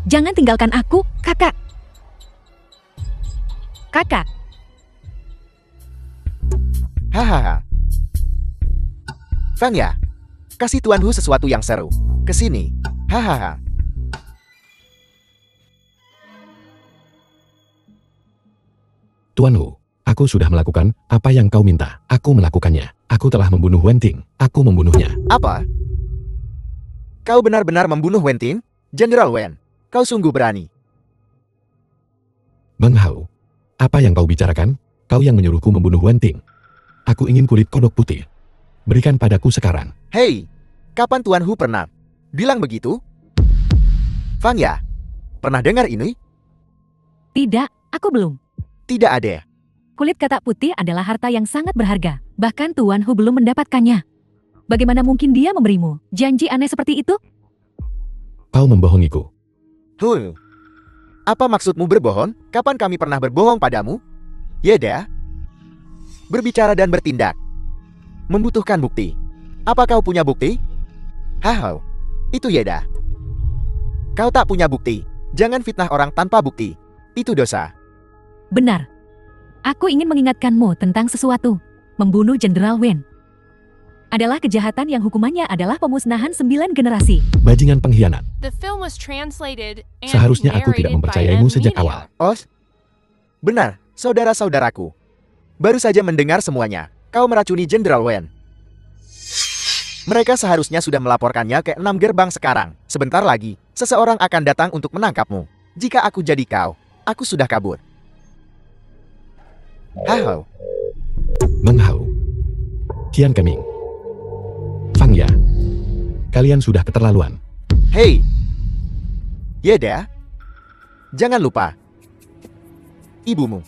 jangan tinggalkan aku, kakak. Kakak, Hahaha. Fang ya, kasih Tuan Hu sesuatu yang seru. Kesini. Hahaha. Tuan Hu, aku sudah melakukan apa yang kau minta. Aku melakukannya. Aku telah membunuh Wen Ting. Aku membunuhnya. Apa? Kau benar-benar membunuh Wen Ting? Jenderal Wen, kau sungguh berani. Bang Hao, apa yang kau bicarakan? Kau yang menyuruhku membunuh Wen Ting. Aku ingin kulit kodok putih. Berikan padaku sekarang. Hei, kapan Tuan Hu pernah bilang begitu? Fang ya, pernah dengar ini? tidak, aku belum. Tidak ada. Kulit katak putih adalah harta yang sangat berharga. Bahkan Tuan Hu belum mendapatkannya. Bagaimana mungkin dia memberimu janji aneh seperti itu? Kau membohongiku. Apa maksudmu berbohong? Kapan kami pernah berbohong padamu? Yeda, berbicara dan bertindak. Membutuhkan bukti. Apa kau punya bukti? Hahau, itu Yeda. Kau tak punya bukti. Jangan fitnah orang tanpa bukti. Itu dosa. Benar. Aku ingin mengingatkanmu tentang sesuatu. Membunuh Jenderal Wen adalah kejahatan yang hukumannya adalah pemusnahan 9 generasi. Bajingan pengkhianat. The film was translated and Seharusnya aku tidak narrated by mempercayaimu sejak M-Media. awal. Os? Benar, saudara-saudaraku. Baru saja mendengar semuanya. Kau meracuni Jenderal Wen. Mereka seharusnya sudah melaporkannya ke 6 gerbang sekarang. Sebentar lagi, seseorang akan datang untuk menangkapmu. Jika aku jadi kau, aku sudah kabur. Hahau. Bang Hao, Tian Keming, Fang Ya, kalian sudah keterlaluan. Hei, Yeda, jangan lupa, ibumu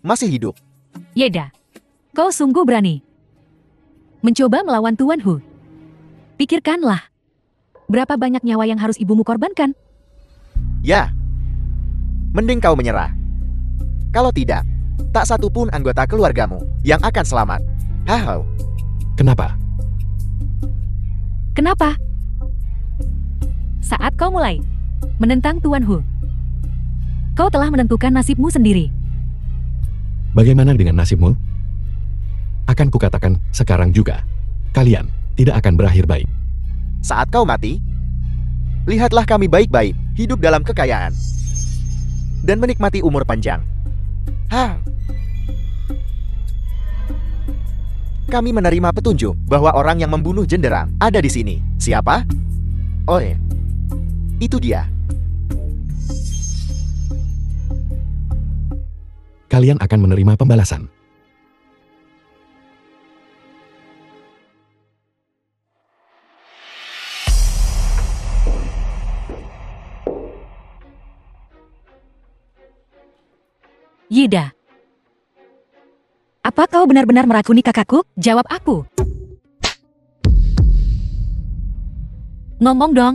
masih hidup. Yeda, kau sungguh berani. Mencoba melawan Tuan Hu. Pikirkanlah, berapa banyak nyawa yang harus ibumu korbankan? Ya, mending kau menyerah. Kalau tidak, tak satu pun anggota keluargamu yang akan selamat. Hahau. Kenapa? Kenapa? Saat kau mulai menentang Tuan Hu, kau telah menentukan nasibmu sendiri. Bagaimana dengan nasibmu? Akan kukatakan sekarang juga. Kalian tidak akan berakhir baik. Saat kau mati, lihatlah kami baik-baik, hidup dalam kekayaan, dan menikmati umur panjang. Kami menerima petunjuk bahwa orang yang membunuh jenderal ada di sini. Siapa? Oh, itu dia. Kalian akan menerima pembalasan. Yeda, apa kau benar-benar meracuni kakakku? Jawab aku. Ngomong dong.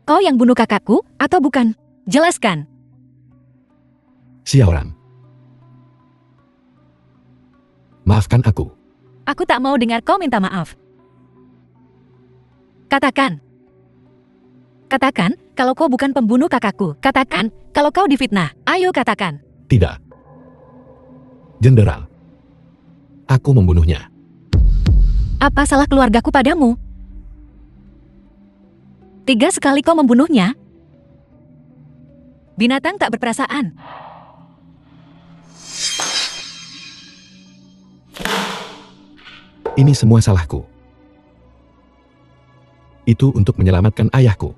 Kau yang bunuh kakakku atau bukan? Jelaskan. Xiaoran, maafkan aku. Aku tak mau dengar kau minta maaf. Katakan. Katakan kalau kau bukan pembunuh kakakku. Katakan kalau kau difitnah. Ayo katakan. Tidak. Jenderal, aku membunuhnya. Apa salah keluargaku padamu? Tega sekali kau membunuhnya. Binatang tak berperasaan. Ini semua salahku. Itu untuk menyelamatkan ayahku.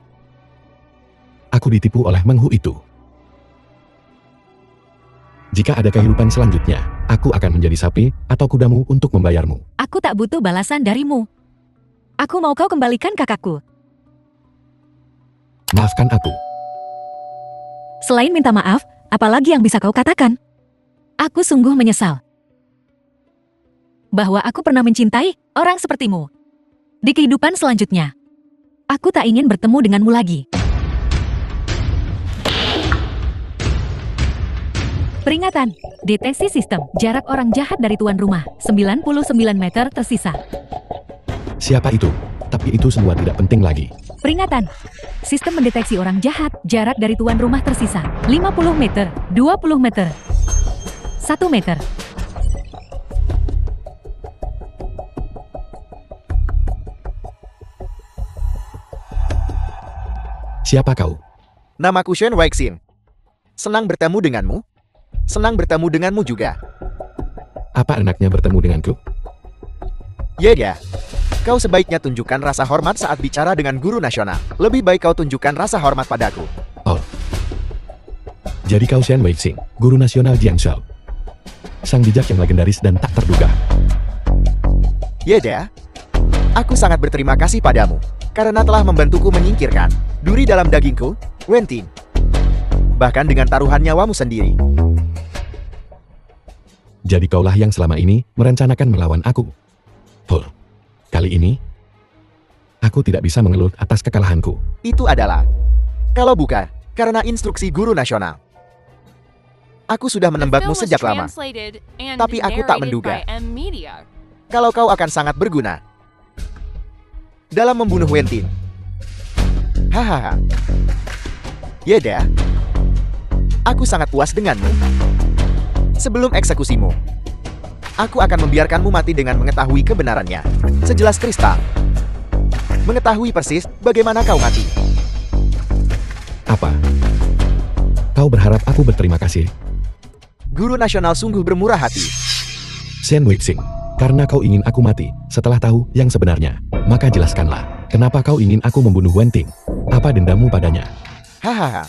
Aku ditipu oleh Meng Hu itu. Jika ada kehidupan selanjutnya, aku akan menjadi sapi atau kudamu untuk membayarmu. Aku tak butuh balasan darimu. Aku mau kau kembalikan kakakku. Maafkan aku. Selain minta maaf, apalagi yang bisa kau katakan? Aku sungguh menyesal bahwa aku pernah mencintai orang sepertimu. Di kehidupan selanjutnya, aku tak ingin bertemu denganmu lagi. Peringatan, deteksi sistem, jarak orang jahat dari tuan rumah, 99 meter tersisa. Siapa itu? Tapi itu semua tidak penting lagi. Peringatan, sistem mendeteksi orang jahat, jarak dari tuan rumah tersisa, 50 meter, 20 meter, 1 meter. Siapa kau? Namaku Shen Weixin. Senang bertemu denganmu. Senang bertemu denganmu juga. Apa enaknya bertemu denganku? Ya, kau sebaiknya tunjukkan rasa hormat saat bicara dengan guru nasional. Lebih baik kau tunjukkan rasa hormat padaku. Oh. Jadi kau Shen Weixin, guru nasional Jiangzhou. Sang bijak yang legendaris dan tak terduga. Ya, aku sangat berterima kasih padamu karena telah membantuku menyingkirkan duri dalam dagingku, Wen Tin. Bahkan dengan taruhan nyawamu sendiri. Jadi kaulah yang selama ini merencanakan melawan aku. Hul. Kali ini, aku tidak bisa mengeluh atas kekalahanku. Itu adalah, kalau bukan, karena instruksi guru nasional. Aku sudah The menembakmu film was sejak lama. translated and Tapi aku tak narrated menduga. by M Media. Kalau kau akan sangat berguna dalam membunuh Wen Tin. Hahaha. Ya, aku sangat puas denganmu. Sebelum eksekusimu, aku akan membiarkanmu mati dengan mengetahui kebenarannya. Sejelas kristal. Mengetahui persis bagaimana kau mati. Apa? Kau berharap aku berterima kasih? Guru nasional sungguh bermurah hati. Shen Weixin, karena kau ingin aku mati setelah tahu yang sebenarnya, maka jelaskanlah, kenapa kau ingin aku membunuh Wen Ting? Apa dendamu padanya? Hahaha.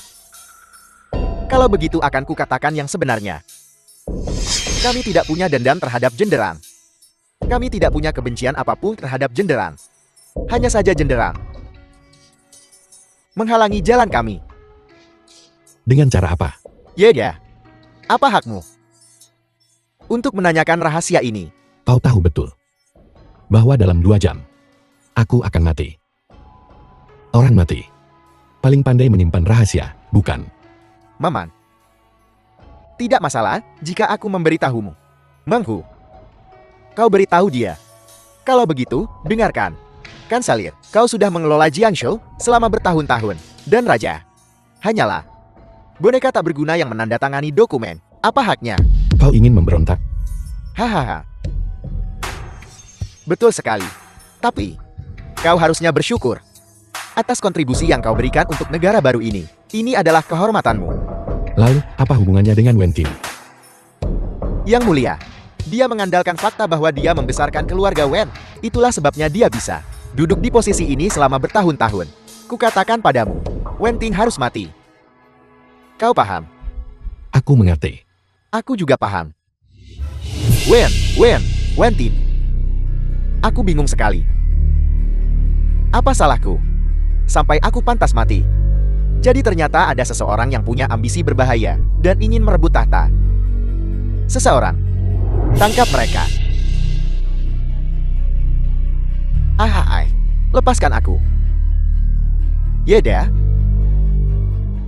Kalau begitu akan kukatakan yang sebenarnya. Kami tidak punya dendam terhadap Jenderang. Kami tidak punya kebencian apapun terhadap Jenderang. Hanya saja Jenderang menghalangi jalan kami. Dengan cara apa? Ya. Apa hakmu untuk menanyakan rahasia ini? Kau tahu betul bahwa dalam 2 jam, aku akan mati. Orang mati paling pandai menyimpan rahasia, bukan? Maman. Tidak masalah jika aku memberitahumu. Meng Hu, kau beritahu dia. Kalau begitu, dengarkan. Kanselir, kau sudah mengelola Jiangzhou selama bertahun-tahun. Dan Raja, hanyalah boneka tak berguna yang menandatangani dokumen. Apa haknya? Kau ingin memberontak? Hahaha. Betul sekali. Tapi, kau harusnya bersyukur atas kontribusi yang kau berikan untuk negara baru ini. Ini adalah kehormatanmu. Lalu, apa hubungannya dengan Wen Tin? Yang mulia, dia mengandalkan fakta bahwa dia membesarkan keluarga Wen. Itulah sebabnya dia bisa duduk di posisi ini selama bertahun-tahun. Kukatakan padamu, Wen Ting harus mati. Kau paham? Aku mengerti. Aku juga paham. Wen Ting. Aku bingung sekali. Apa salahku? Sampai aku pantas mati. Jadi ternyata ada seseorang yang punya ambisi berbahaya dan ingin merebut tahta. Seseorang. Tangkap mereka. Ahai, lepaskan aku. Yeda,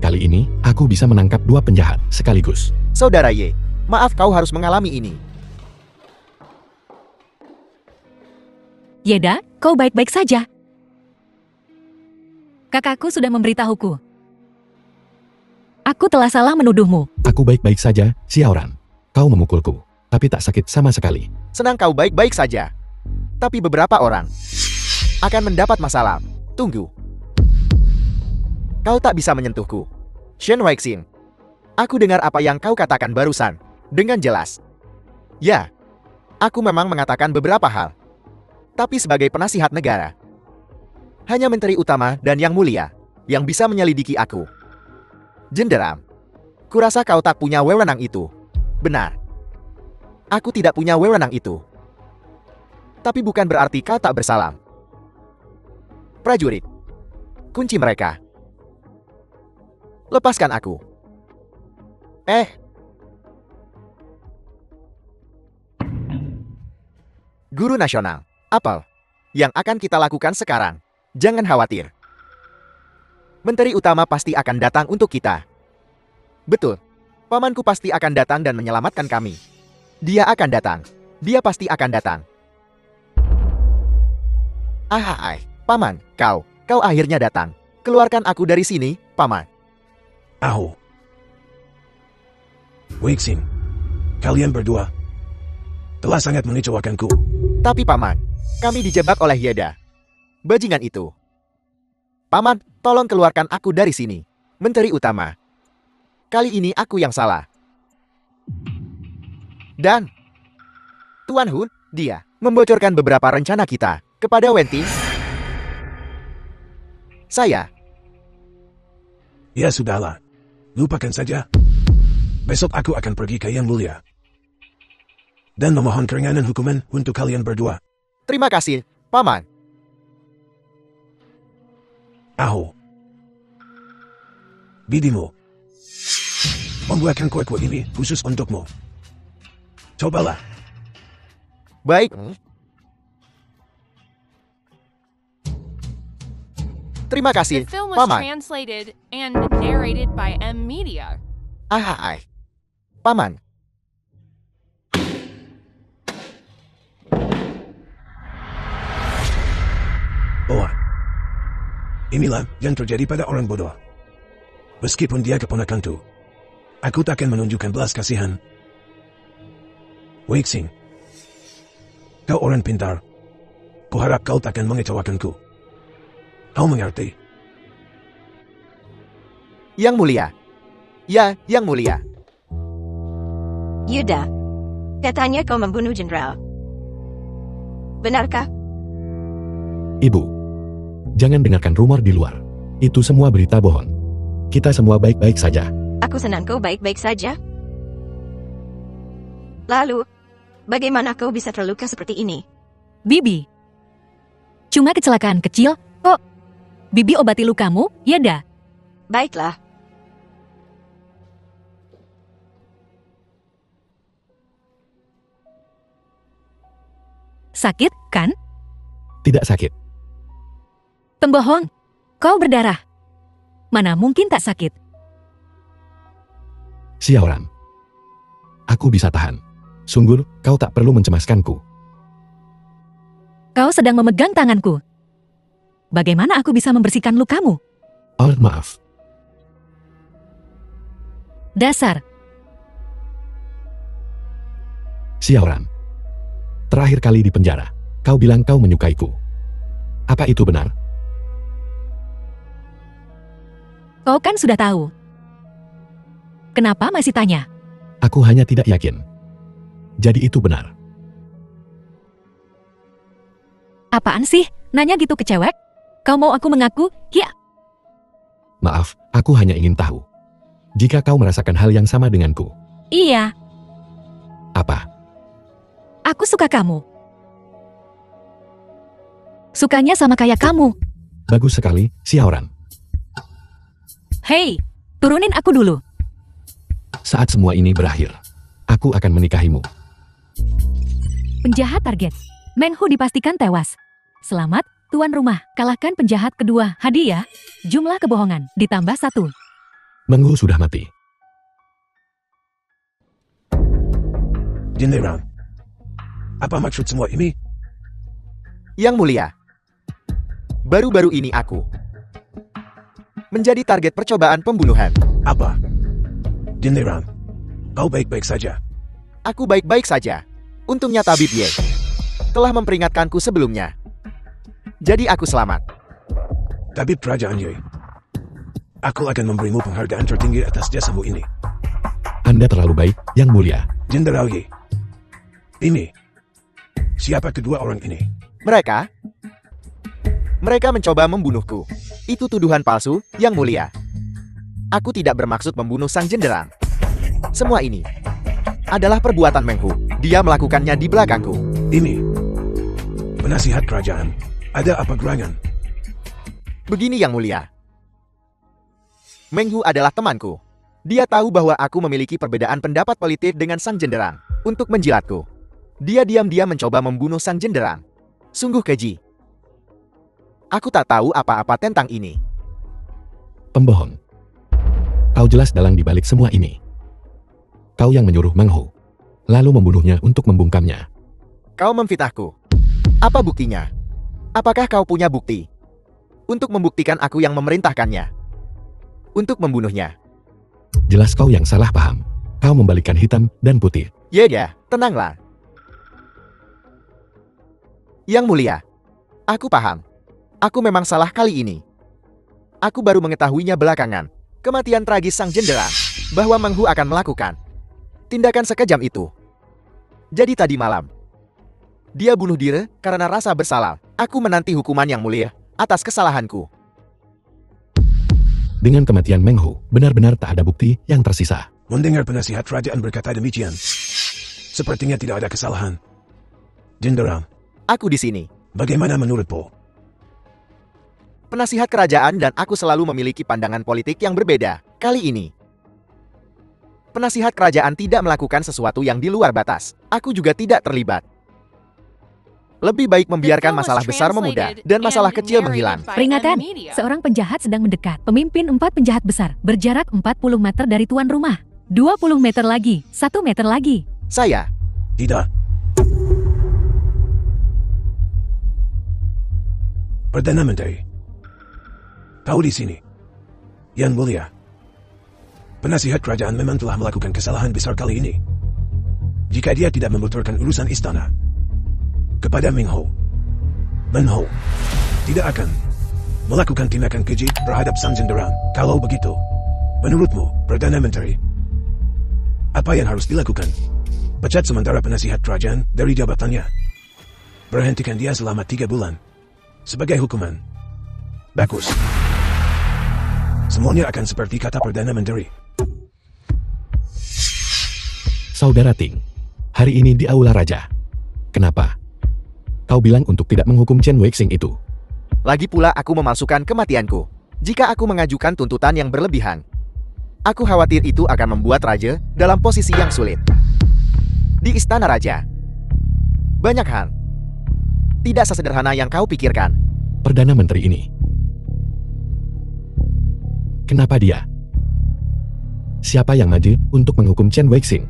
Kali ini, aku bisa menangkap 2 penjahat sekaligus. Saudara Ye, maaf kau harus mengalami ini. Yeda, kau baik-baik saja. Kakakku sudah memberitahuku. Aku telah salah menuduhmu. Aku baik-baik saja, Xiaoran. Kau memukulku, tapi tak sakit sama sekali. Senang kau baik-baik saja. Tapi beberapa orang akan mendapat masalah. Tunggu. Kau tak bisa menyentuhku. Shen Weixin. Aku dengar apa yang kau katakan barusan. Dengan jelas. Ya. Aku memang mengatakan beberapa hal. Tapi sebagai penasihat negara. Hanya Menteri Utama dan Yang Mulia yang bisa menyelidiki aku. Jenderal. Kurasa kau tak punya wewenang itu. Benar. Aku tidak punya wewenang itu. Tapi bukan berarti kau tak bersalah. Prajurit. Kunci mereka. Lepaskan aku. Guru Nasional. Apa yang akan kita lakukan sekarang? Jangan khawatir. Menteri Utama pasti akan datang untuk kita. Betul. Pamanku pasti akan datang dan menyelamatkan kami. Dia akan datang. Dia pasti akan datang. Paman, kau akhirnya datang. Keluarkan aku dari sini, Paman. Aho. Weixin. Kalian berdua telah sangat mengecewakanku. Tapi Paman, kami dijebak oleh Yeda. Bajingan itu. Paman, tolong keluarkan aku dari sini. Menteri Utama. Kali ini aku yang salah. Dan Tuan Hun, dia membocorkan beberapa rencana kita kepada Wenting. Saya. Ya sudahlah. Lupakan saja. Besok aku akan pergi ke Yang Mulia. Dan memohon keringanan hukuman untuk kalian berdua. Terima kasih, Paman. Aho. Bidimu. Membuatkan kue-kue ini khusus untukmu. Cobalah. Baik. Terima The kasih, film was Paman. translated and narrated by M Media. Paman. Oh. Inilah yang terjadi pada orang bodoh. Meskipun dia keponakanku, aku takkan menunjukkan belas kasihan. Weixin. Kau orang pintar. Kuharap kau takkan mengecewakanku. Kau mengerti? Yang Mulia. Ya, Yang Mulia. Yuda. Katanya kau membunuh jenderal. Benarkah? Ibu, jangan dengarkan rumor di luar. Itu semua berita bohong. Kita semua baik-baik saja. Aku senang kau baik-baik saja. Lalu, bagaimana kau bisa terluka seperti ini? Bibi. Cuma kecelakaan kecil, kok. Bibi obati lukamu, ya dah. Baiklah. Sakit, kan? Tidak sakit. Pembohong. Kau berdarah. Mana mungkin tak sakit? Xiaoran. Aku bisa tahan. Sungguh, kau tak perlu mencemaskanku. Kau sedang memegang tanganku. Bagaimana aku bisa membersihkan lukamu? Oh, maaf. Dasar. Xiaoran. Terakhir kali di penjara, kau bilang kau menyukaiku. Apa itu benar? Kau kan sudah tahu. Kenapa masih tanya? Aku hanya tidak yakin. Jadi itu benar. Apaan sih? Nanya gitu ke cewek? Kau mau aku mengaku? Ya. Maaf, aku hanya ingin tahu. Jika kau merasakan hal yang sama denganku. Iya. Apa? Aku suka kamu. Sukanya sama kayak kamu. Bagus sekali, Xiaoran. Hei, turunin aku dulu. Saat semua ini berakhir, aku akan menikahimu. Penjahat target. Menhu dipastikan tewas. Selamat, tuan rumah. Kalahkan penjahat kedua. Hadiah, jumlah kebohongan, ditambah 1. Menghu sudah mati. Jenderal. Apa maksud semua ini? Yang Mulia. Baru-baru ini aku menjadi target percobaan pembunuhan. Apa? Jenderal. Kau baik-baik saja. Aku baik-baik saja. Untungnya Tabib Ye telah memperingatkanku sebelumnya. Jadi aku selamat. Tabib Kerajaan Ye, aku akan memberimu penghargaan tertinggi atas jasamu ini. Anda terlalu baik, Yang Mulia. Jenderal Ye. Ini. Siapa kedua orang ini? Mereka mencoba membunuhku. Itu tuduhan palsu, Yang Mulia. Aku tidak bermaksud membunuh sang jenderal. Semua ini adalah perbuatan Meng Hu. Dia melakukannya di belakangku. Ini. Penasihat kerajaan. Ada apa gerangan? Begini Yang Mulia. Meng Hu adalah temanku. Dia tahu bahwa aku memiliki perbedaan pendapat politik dengan sang jenderal. Untuk menjilatku, dia diam-diam mencoba membunuh sang jenderal. Sungguh keji. Aku tak tahu apa-apa tentang ini. Pembohong. Kau jelas dalang di balik semua ini. Kau yang menyuruh Meng Hu, lalu membunuhnya untuk membungkamnya. Kau memfitnahku. Apa buktinya? Apakah kau punya bukti? Untuk membuktikan aku yang memerintahkannya. Untuk membunuhnya. Jelas kau yang salah paham. Kau membalikkan hitam dan putih. Ya, tenanglah. Yang Mulia, aku paham. Aku memang salah kali ini. Aku baru mengetahuinya belakangan. Kematian tragis sang jenderal. Bahwa Meng Hu akan melakukan tindakan sekejam itu. Jadi tadi malam, dia bunuh diri karena rasa bersalah. Aku menanti hukuman Yang Mulia atas kesalahanku. Dengan kematian Meng Hu, benar-benar tak ada bukti yang tersisa. Mendengar penasihat kerajaan berkata demikian. Sepertinya tidak ada kesalahan. Jenderal, Aku di sini. bagaimana menurutmu? Penasihat kerajaan dan aku selalu memiliki pandangan politik yang berbeda. Kali ini, penasihat kerajaan tidak melakukan sesuatu yang di luar batas. Aku juga tidak terlibat. Lebih baik membiarkan masalah besar memudar dan masalah kecil menghilang. Peringatan, seorang penjahat sedang mendekat. Pemimpin 4 penjahat besar, berjarak 40 meter dari tuan rumah. 20 meter lagi, 1 meter lagi. Saya, Tidak. Perdana Menteri, kau di sini. Yang Mulia, penasihat kerajaan memang telah melakukan kesalahan besar kali ini. Jika dia tidak membocorkan urusan istana kepada Meng Hu tidak akan melakukan tindakan keji terhadap sang jenderal. Kalau begitu, menurutmu, Perdana Menteri, apa yang harus dilakukan? Pecat sementara penasihat kerajaan dari jabatannya. Berhentikan dia selama 3 bulan. Sebagai hukuman. Bagus. Semuanya akan seperti kata Perdana Menteri. Saudara Ting, hari ini di Aula Raja. Kenapa? Kau bilang untuk tidak menghukum Chen Weixing itu. lagi pula aku memalsukan kematianku. Jika aku mengajukan tuntutan yang berlebihan, aku khawatir itu akan membuat raja dalam posisi yang sulit. Di istana raja, banyak hal tidak sesederhana yang kau pikirkan. Perdana Menteri ini. Kenapa dia? Siapa yang maju untuk menghukum Chen Weixing?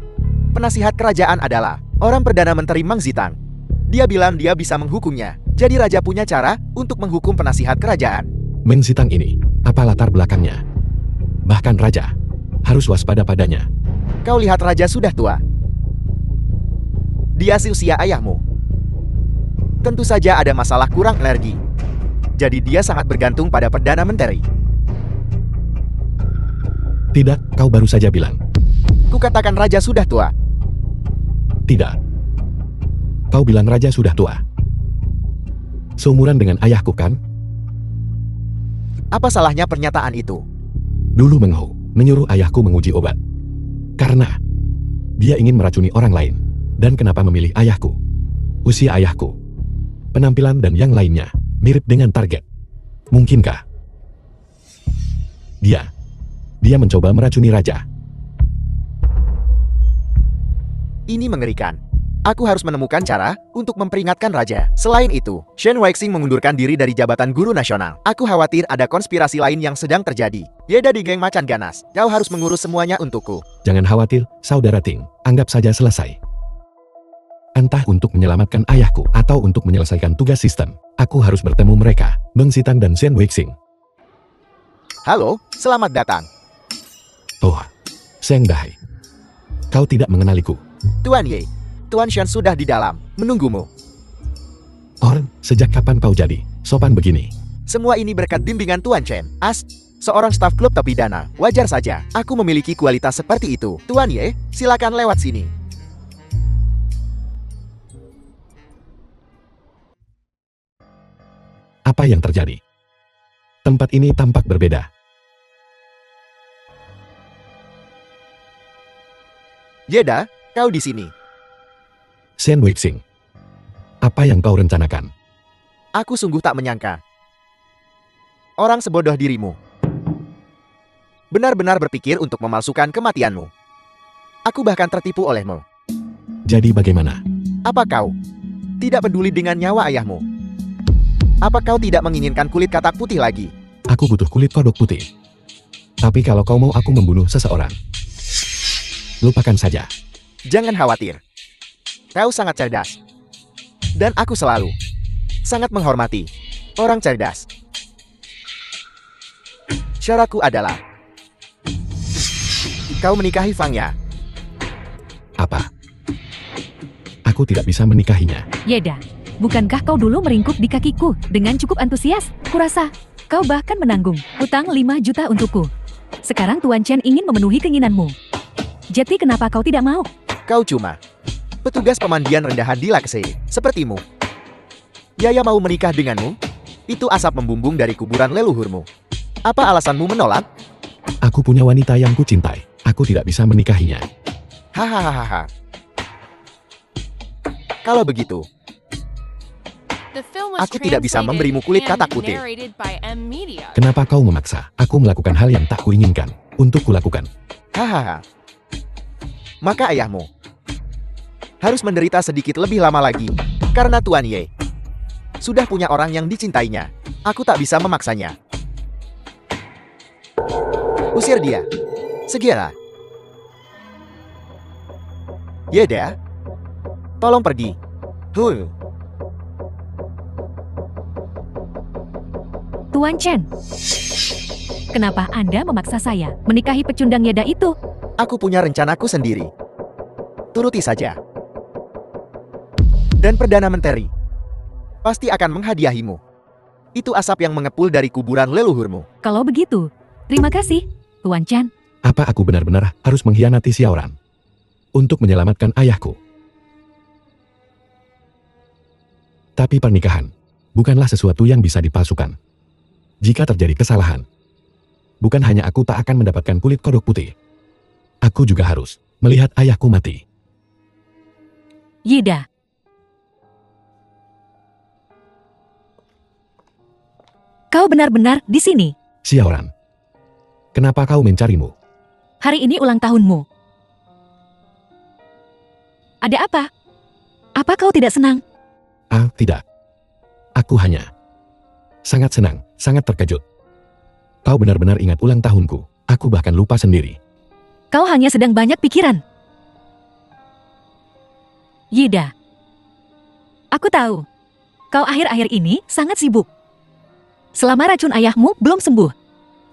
Penasihat kerajaan adalah orang Perdana Menteri Mang Zitang. Dia bilang dia bisa menghukumnya. Jadi raja punya cara untuk menghukum penasihat kerajaan. Meng Zitang ini, apa latar belakangnya? Bahkan raja harus waspada padanya. Kau lihat raja sudah tua. Dia seusia ayahmu. Tentu saja ada masalah kurang energi. Jadi dia sangat bergantung pada Perdana Menteri. Tidak, kau baru saja bilang. Kukatakan raja sudah tua. Tidak. Kau bilang raja sudah tua. Seumuran dengan ayahku kan? Apa salahnya pernyataan itu? Dulu Meng Hu menyuruh ayahku menguji obat. Karena dia ingin meracuni orang lain. Dan kenapa memilih ayahku? Usia ayahku, penampilan dan yang lainnya mirip dengan target. Mungkinkah dia mencoba meracuni raja? Ini mengerikan. Aku harus menemukan cara untuk memperingatkan raja. Selain itu, Chen Weixing mengundurkan diri dari jabatan guru nasional. Aku khawatir ada konspirasi lain yang sedang terjadi. Beda di geng macan ganas. Kau harus mengurus semuanya untukku. Jangan khawatir, Saudara Ting. Anggap saja selesai. Entah untuk menyelamatkan ayahku atau untuk menyelesaikan tugas sistem, aku harus bertemu mereka, Meng Zitang dan Chen Weixing. Halo, selamat datang. Oh, Seng Dai. Kau tidak mengenaliku. Tuan Ye, Tuan Shen sudah di dalam, menunggumu. Sejak kapan kau jadi sopan begini? Semua ini berkat bimbingan Tuan Chen. Seorang staf klub tepi dana. Wajar saja, aku memiliki kualitas seperti itu. Tuan Ye, silakan lewat sini. Apa yang terjadi? Tempat ini tampak berbeda. Yeda, kau di sini. Shen Weixing, apa yang kau rencanakan? Aku sungguh tak menyangka. Orang sebodoh dirimu benar-benar berpikir untuk memalsukan kematianmu. Aku bahkan tertipu olehmu. Jadi bagaimana? Apa kau tidak peduli dengan nyawa ayahmu? Apa kau tidak menginginkan kulit katak putih lagi? Aku butuh kulit kodok putih. Tapi kalau kau mau aku membunuh seseorang, lupakan saja. Jangan khawatir. Kau sangat cerdas. Dan aku selalu sangat menghormati orang cerdas. Syaratku adalah kau menikahi Fangya. Apa? Aku tidak bisa menikahinya. Yeda, bukankah kau dulu meringkuk di kakiku dengan cukup antusias? Kurasa, kau bahkan menanggung utang 5 juta untukku. Sekarang Tuan Chen ingin memenuhi keinginanmu. Jadi kenapa kau tidak mau? Kau cuma petugas pemandian rendahan di Lakse, sepertimu. Yaya mau menikah denganmu? Itu asap membumbung dari kuburan leluhurmu. Apa alasanmu menolak? Aku punya wanita yang kucintai. Aku tidak bisa menikahinya. Hahaha. Kalau begitu, The film was aku tidak bisa translated memberimu kulit and katak putih. narrated by M Media. Kenapa kau memaksa aku melakukan hal yang tak kuinginkan untuk kulakukan? Hahaha. Maka ayahmu harus menderita sedikit lebih lama lagi, karena Tuan Ye sudah punya orang yang dicintainya. Aku tak bisa memaksanya. Usir dia. Segera. Yeda, tolong pergi. Tuan Chen, kenapa Anda memaksa saya menikahi pecundang Yeda itu? Aku punya rencanaku sendiri. Turuti saja. Dan Perdana Menteri pasti akan menghadiahimu. Itu asap yang mengepul dari kuburan leluhurmu. Kalau begitu, terima kasih, Tuan Chen. Apa aku benar-benar harus mengkhianati Xiaoran untuk menyelamatkan ayahku? Tapi pernikahan bukanlah sesuatu yang bisa dipalsukan. Jika terjadi kesalahan, bukan hanya aku tak akan mendapatkan kulit kodok putih. Aku juga harus melihat ayahku mati. Yeda, kau benar-benar di sini. Xiaoran, kenapa kau mencarimu? Hari ini ulang tahunmu. Ada apa? Apa kau tidak senang? Ah, tidak. Aku hanya sangat senang, sangat terkejut. Kau benar-benar ingat ulang tahunku. Aku bahkan lupa sendiri. Kau hanya sedang banyak pikiran. Yeda, aku tahu. Kau akhir-akhir ini sangat sibuk. Selama racun ayahmu belum sembuh,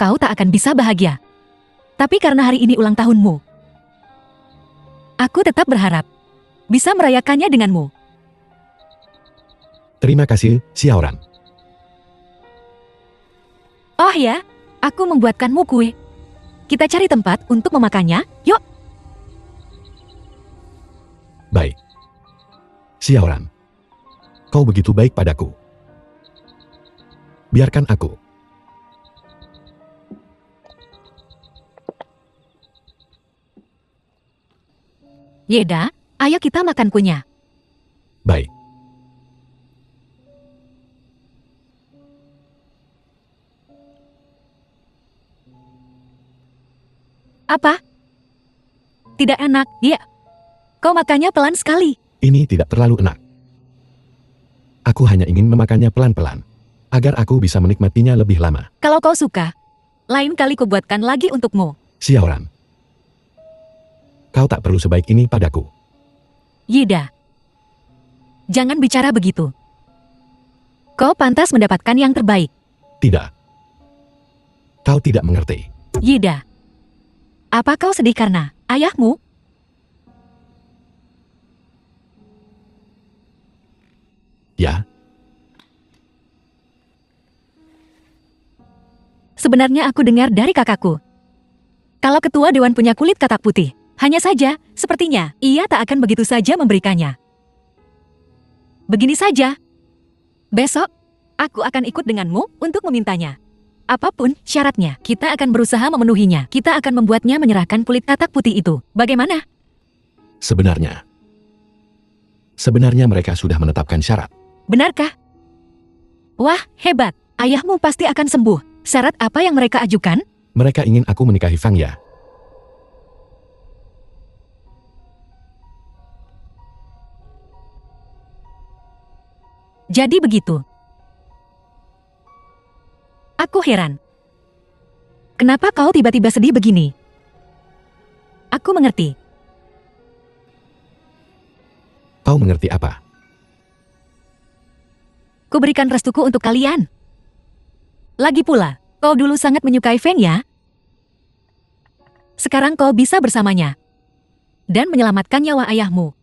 kau tak akan bisa bahagia. Tapi karena hari ini ulang tahunmu, aku tetap berharap bisa merayakannya denganmu. Terima kasih, Xiaoran. Oh ya, aku membuatkanmu kue. Kita cari tempat untuk memakannya, yuk. Baik. Xiaoran, kau begitu baik padaku. Biarkan aku. Yeda, ayo kita makan kuenya. Baik. Apa? Tidak enak, ya. Kau makannya pelan sekali. Ini tidak terlalu enak. Aku hanya ingin memakannya pelan-pelan, agar aku bisa menikmatinya lebih lama. Kalau kau suka, lain kali kubuatkan lagi untukmu. Xiaoran, kau tak perlu sebaik ini padaku. Yeda, jangan bicara begitu. Kau pantas mendapatkan yang terbaik. Tidak. Kau tidak mengerti. Yeda, apa kau sedih karena ayahmu? Ya, Sebenarnya aku dengar dari kakakku. Kalau ketua dewan punya kulit katak putih, hanya saja, sepertinya, ia tak akan begitu saja memberikannya. Begini saja. Besok, aku akan ikut denganmu untuk memintanya. Apapun syaratnya, kita akan berusaha memenuhinya. Kita akan membuatnya menyerahkan kulit katak putih itu. Bagaimana? Sebenarnya mereka sudah menetapkan syarat. Benarkah? Wah, hebat. Ayahmu pasti akan sembuh. Syarat apa yang mereka ajukan? Mereka ingin aku menikahi Fang Ya. Jadi begitu. Aku heran. Kenapa kau tiba-tiba sedih begini? Aku mengerti. Kau mengerti apa? Kuberikan restuku untuk kalian. Lagi pula, kau dulu sangat menyukai Feng ya? Sekarang kau bisa bersamanya. Dan menyelamatkan nyawa ayahmu.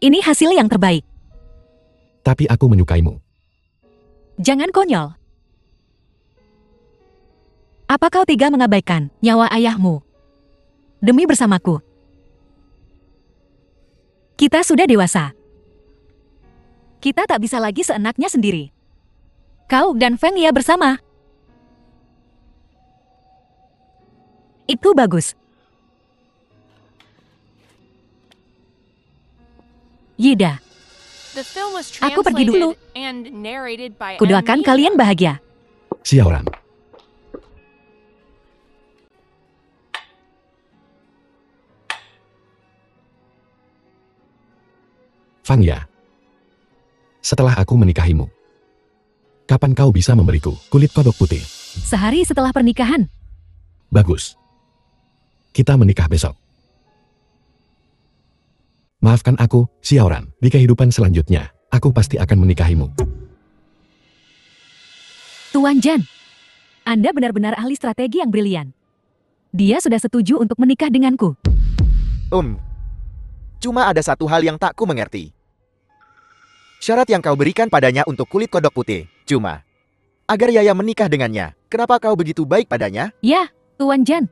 Ini hasil yang terbaik. Tapi aku menyukaimu. Jangan konyol. Apa kau tega mengabaikan nyawa ayahmu? Demi bersamaku. Kita sudah dewasa. Kita tak bisa lagi seenaknya sendiri. Kau dan Feng Ya bersama. Itu bagus. Yida, The film was Aku pergi dulu. translated and narrated by kudoakan M. kalian Media. bahagia. Xiaoran. Fang Ya. Setelah aku menikahimu, kapan kau bisa memberiku kulit kodok putih? Sehari setelah pernikahan, Bagus. Kita menikah besok. Maafkan aku, Xiaoran. Di kehidupan selanjutnya, aku pasti akan menikahimu. Tuan Jan, Anda benar-benar ahli strategi yang brilian. Dia sudah setuju untuk menikah denganku. Cuma ada satu hal yang tak ku mengerti. Syarat yang kau berikan padanya untuk kulit kodok putih, cuma agar Yaya menikah dengannya. Kenapa kau begitu baik padanya? Ya, Tuan Jan.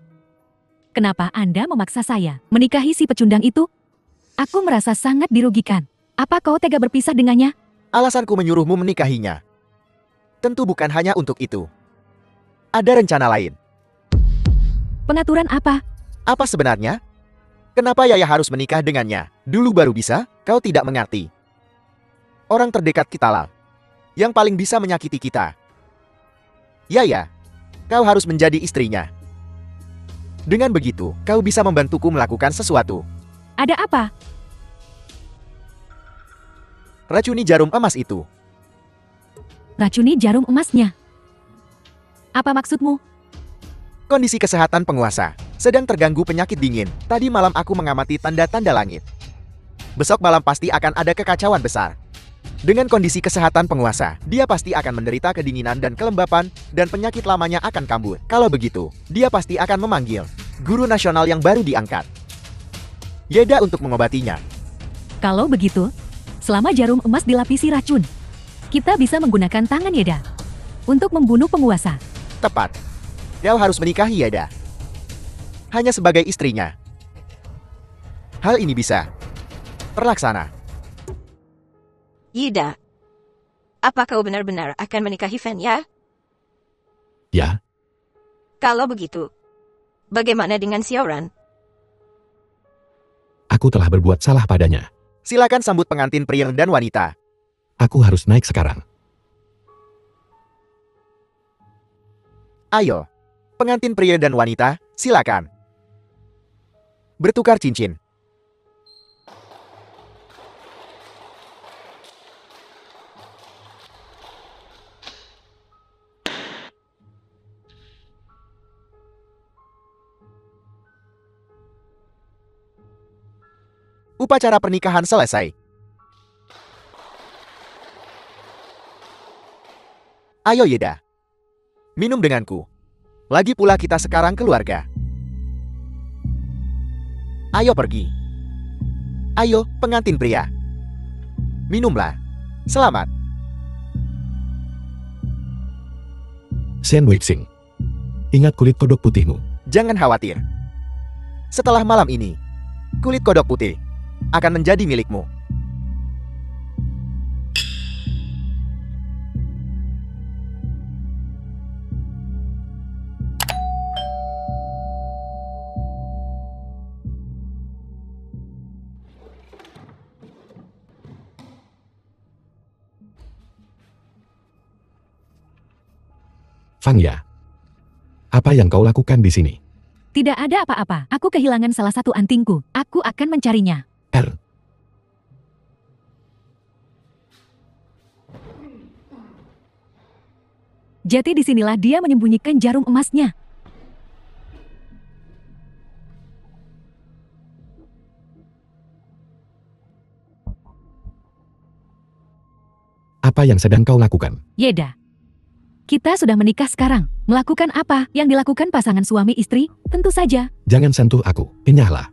Kenapa Anda memaksa saya menikahi si pecundang itu? Aku merasa sangat dirugikan. Apa kau tega berpisah dengannya? Alasanku menyuruhmu menikahinya tentu bukan hanya untuk itu. Ada rencana lain. Pengaturan apa? Apa sebenarnya? Kenapa Yaya harus menikah dengannya? Dulu baru bisa? Kau tidak mengerti. Orang terdekat kita lah yang paling bisa menyakiti kita. Yaya, kau harus menjadi istrinya. Dengan begitu, kau bisa membantuku melakukan sesuatu. Ada apa? Racuni jarum emas itu. Racuni jarum emasnya. Apa maksudmu? Kondisi kesehatan penguasa sedang terganggu penyakit dingin. Tadi malam aku mengamati tanda-tanda langit. Besok malam pasti akan ada kekacauan besar. Dengan kondisi kesehatan penguasa, dia pasti akan menderita kedinginan dan kelembapan, dan penyakit lamanya akan kambuh. Kalau begitu, dia pasti akan memanggil guru nasional yang baru diangkat, Yeda, untuk mengobatinya. Kalau begitu, selama jarum emas dilapisi racun, kita bisa menggunakan tangan Yeda untuk membunuh penguasa. Tepat. Kau harus menikahi Yeda. Hanya sebagai istrinya. Hal ini bisa terlaksana. Yida, apa kau benar-benar akan menikahi Feng Ya? Ya, Kalau begitu, bagaimana dengan Xiaoran? aku telah berbuat salah padanya. Silakan sambut pengantin pria dan wanita. Aku harus naik sekarang. Ayo, pengantin pria dan wanita, silakan. Bertukar cincin. Upacara pernikahan selesai. Ayo Yeda, minum denganku. Lagi pula kita sekarang keluarga. Ayo pergi. Ayo pengantin pria. Minumlah. Selamat. Shen Weixing. Ingat kulit kodok putihmu. Jangan khawatir. Setelah malam ini, kulit kodok putih akan menjadi milikmu. Fangya, apa yang kau lakukan di sini? Tidak ada apa-apa. Aku kehilangan salah satu antingku. Aku akan mencarinya. R. Jadi disinilah dia menyembunyikan jarum emasnya. Apa yang sedang kau lakukan? Yeda. Kita sudah menikah sekarang. Melakukan apa yang dilakukan pasangan suami istri? Tentu saja. Jangan sentuh aku. Kenyahlah.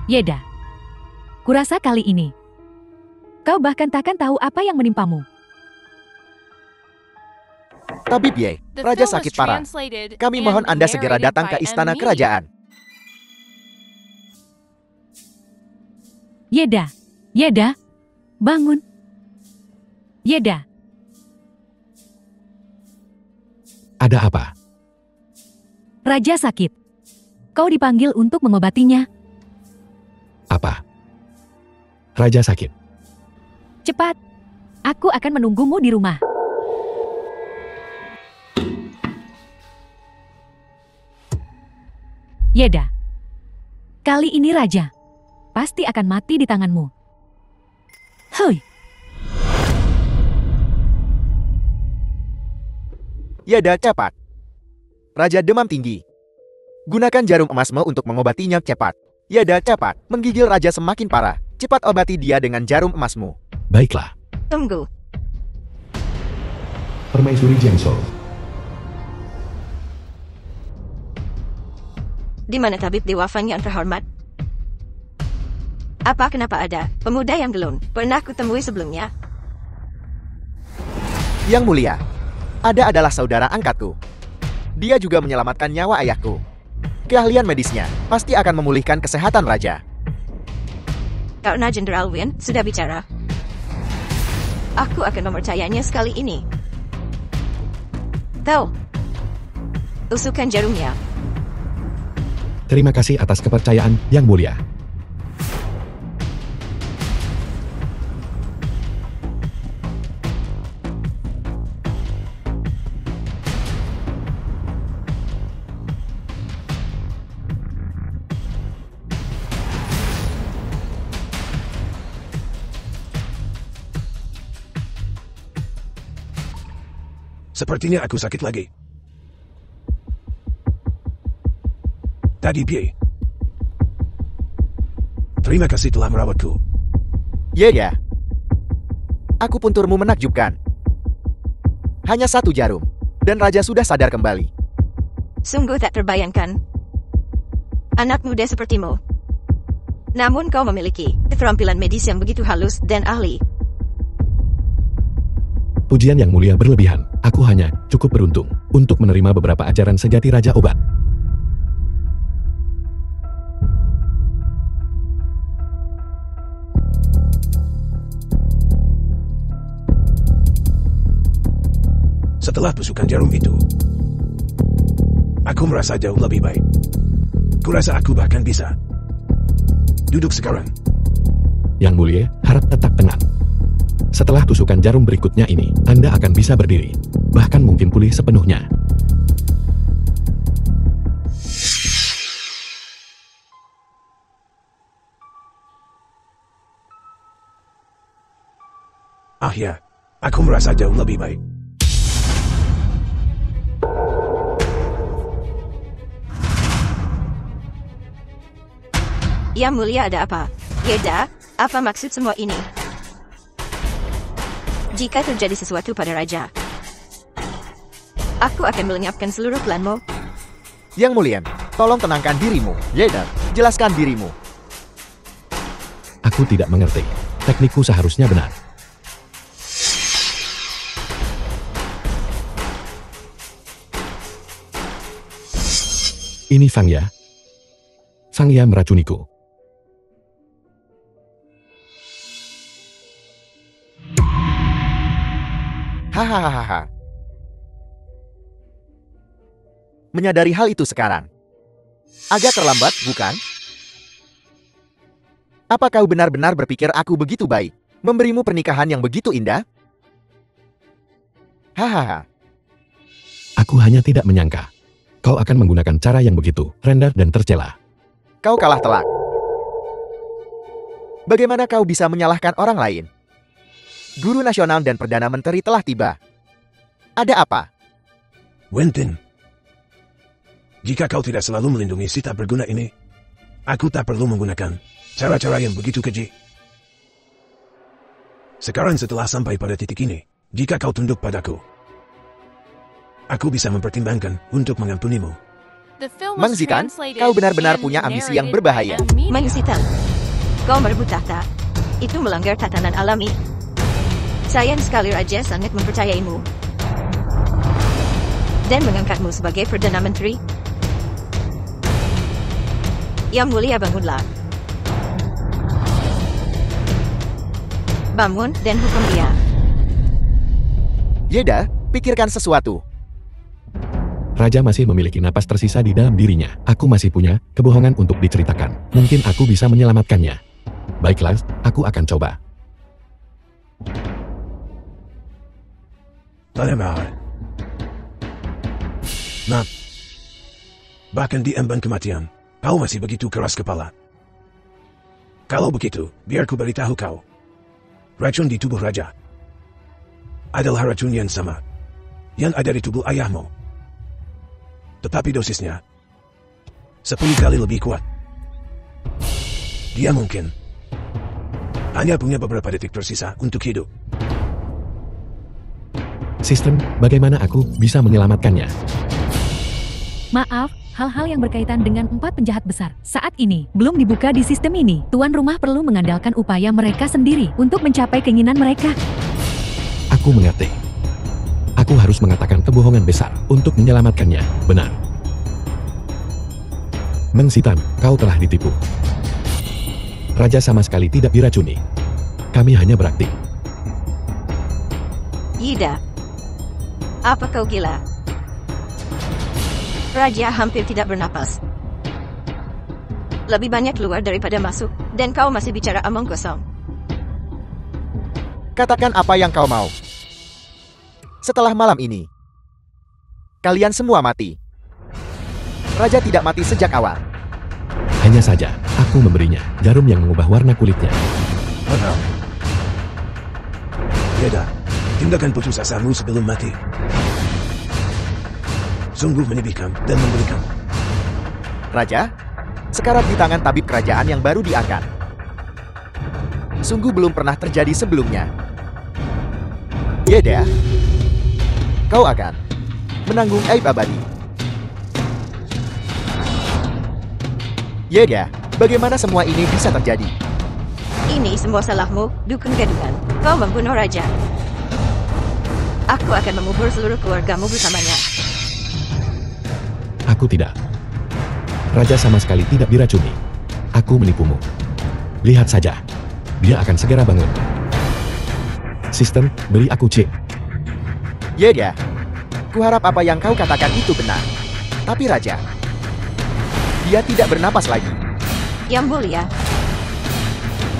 Yeda. Kurasa kali ini kau bahkan takkan tahu apa yang menimpamu. Tabib Ye, The Raja film was sakit parah. translated Kami and mohon Anda segera narrated datang by ke istana M. Media. kerajaan. Yeda. Yeda. Bangun. Yeda. Ada apa? Raja sakit. Kau dipanggil untuk mengobatinya. Apa? Raja sakit. Cepat. Aku akan menunggumu di rumah. Yeda. Kali ini Raja pasti akan mati di tanganmu. Hoi. Yeda, cepat. Raja demam tinggi. Gunakan jarum emasmu untuk mengobatinya cepat. Yeda, cepat. Menggigil Raja semakin parah. Cepat obati dia dengan jarum emasmu. Baiklah. Tunggu. Permaisuri Jiangso. Di mana tabib Dewa Fang yang terhormat? Apa kenapa ada pemuda yang belum pernah kutemui sebelumnya? Yang mulia, Ada adalah saudara angkatku. Dia juga menyelamatkan nyawa ayahku. Keahlian medisnya pasti akan memulihkan kesehatan raja. Karena Jenderal Wen sudah bicara, aku akan mempercayainya sekali ini. Tahu, usukan jarumnya. Terima kasih atas kepercayaan, Yang Mulia. Sepertinya aku sakit lagi. Tadi Pie. Terima kasih telah merawatku. Ya. Aku pun turmu menakjubkan. Hanya satu jarum, dan raja sudah sadar kembali. Sungguh tak terbayangkan. Anak muda sepertimu. Namun kau memiliki keterampilan medis yang begitu halus dan ahli. Pujian Yang Mulia berlebihan. Aku hanya cukup beruntung untuk menerima beberapa ajaran sejati Raja Obat. Setelah tusukan jarum itu, aku merasa jauh lebih baik. Kurasa aku bahkan bisa duduk sekarang. Yang Mulia, harap tetap tenang. Setelah tusukan jarum berikutnya ini, Anda akan bisa berdiri. Bahkan mungkin pulih sepenuhnya. Ya, aku merasa jauh lebih baik. Yang mulia, ada apa? Yeda, apa maksud semua ini? Jika terjadi sesuatu pada raja, aku akan melenyapkan seluruh klanmu. Yang mulia, tolong tenangkan dirimu. Yeda, jelaskan dirimu. Aku tidak mengerti. Teknikku seharusnya benar. Ini Fangya. Fangya meracuniku. Hahaha. Menyadari hal itu sekarang. Agak terlambat, bukan? Apa kau benar-benar berpikir aku begitu baik? Memberimu pernikahan yang begitu indah? Hahaha. Aku hanya tidak menyangka. Kau akan menggunakan cara yang begitu rendah dan tercela. Kau kalah telak. Bagaimana kau bisa menyalahkan orang lain? Guru nasional dan Perdana Menteri telah tiba. Ada apa? Wentin, jika kau tidak selalu melindungi si tak berguna ini, aku tak perlu menggunakan cara-cara yang begitu keji. Sekarang setelah sampai pada titik ini, jika kau tunduk padaku, aku bisa mempertimbangkan untuk mengampunimu. The film Mang was Zitan, translated kau benar-benar and punya ambisi yang narrated by berbahaya. M Media. Mang Zitan, kau merebut tahta. Itu melanggar tatanan alami. Sayang sekali raja sangat mempercayaimu dan mengangkatmu sebagai Perdana Menteri. Yang mulia, bangunlah. Bangun dan hukum dia. Yeda, pikirkan sesuatu. Raja masih memiliki napas tersisa di dalam dirinya. Aku masih punya kebohongan untuk diceritakan. Mungkin aku bisa menyelamatkannya. Baiklah, aku akan coba. Tadamar. Nah, bahkan di emban kematian, kau masih begitu keras kepala. Kalau begitu, biar ku beritahu kau. Racun di tubuh raja adalah racun yang sama yang ada di tubuh ayahmu. Tetapi dosisnya 10 kali lebih kuat. Dia mungkin hanya punya beberapa detik tersisa untuk hidup. Sistem, bagaimana aku bisa menyelamatkannya? Maaf, hal-hal yang berkaitan dengan 4 penjahat besar saat ini belum dibuka di sistem ini. Tuan rumah perlu mengandalkan upaya mereka sendiri untuk mencapai keinginan mereka. Aku mengerti. Aku harus mengatakan kebohongan besar untuk menyelamatkannya. Benar. Mang Zitan, kau telah ditipu. Raja sama sekali tidak diracuni. Kami hanya berakting. Yida, apa kau gila? Raja hampir tidak bernapas. Lebih banyak keluar daripada masuk, dan kau masih bicara omong kosong. Katakan apa yang kau mau. Setelah malam ini, kalian semua mati. Raja tidak mati sejak awal. Hanya saja, aku memberinya jarum yang mengubah warna kulitnya. Mahal. Yeda, tindakan putus asamu sebelum mati sungguh menyedihkan dan mengerikan. Raja, sekarat di tangan tabib kerajaan yang baru diangkat. Sungguh belum pernah terjadi sebelumnya. Yeda, kau akan menanggung aib abadi. Yeda, bagaimana semua ini bisa terjadi? Ini semua salahmu, dukun gadungan. Kau membunuh raja. Aku akan mengubur seluruh keluargamu bersamanya. Aku tidak. Raja sama sekali tidak diracuni. Aku menipumu. Lihat saja. Dia akan segera bangun. Sistem, beri aku chip. Yeda, kuharap apa yang kau katakan itu benar. Tapi Raja, dia tidak bernapas lagi. Yang mulia,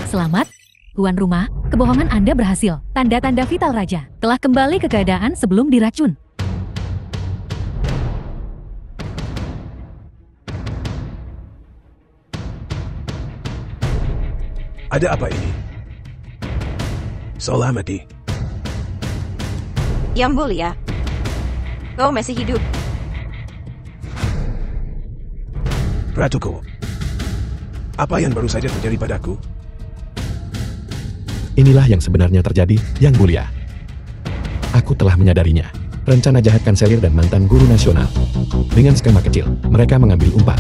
Selamat, Tuan rumah, kebohongan Anda berhasil. Tanda-tanda vital raja telah kembali ke keadaan sebelum diracun. Ada apa ini? Salah mati. Yang Mulia, kau masih hidup. Ratuku, apa yang baru saja terjadi padaku? Inilah yang sebenarnya terjadi, Yang Mulia. Aku telah menyadarinya. Rencana jahat Kanselir dan mantan guru nasional. Dengan skema kecil, mereka mengambil umpan.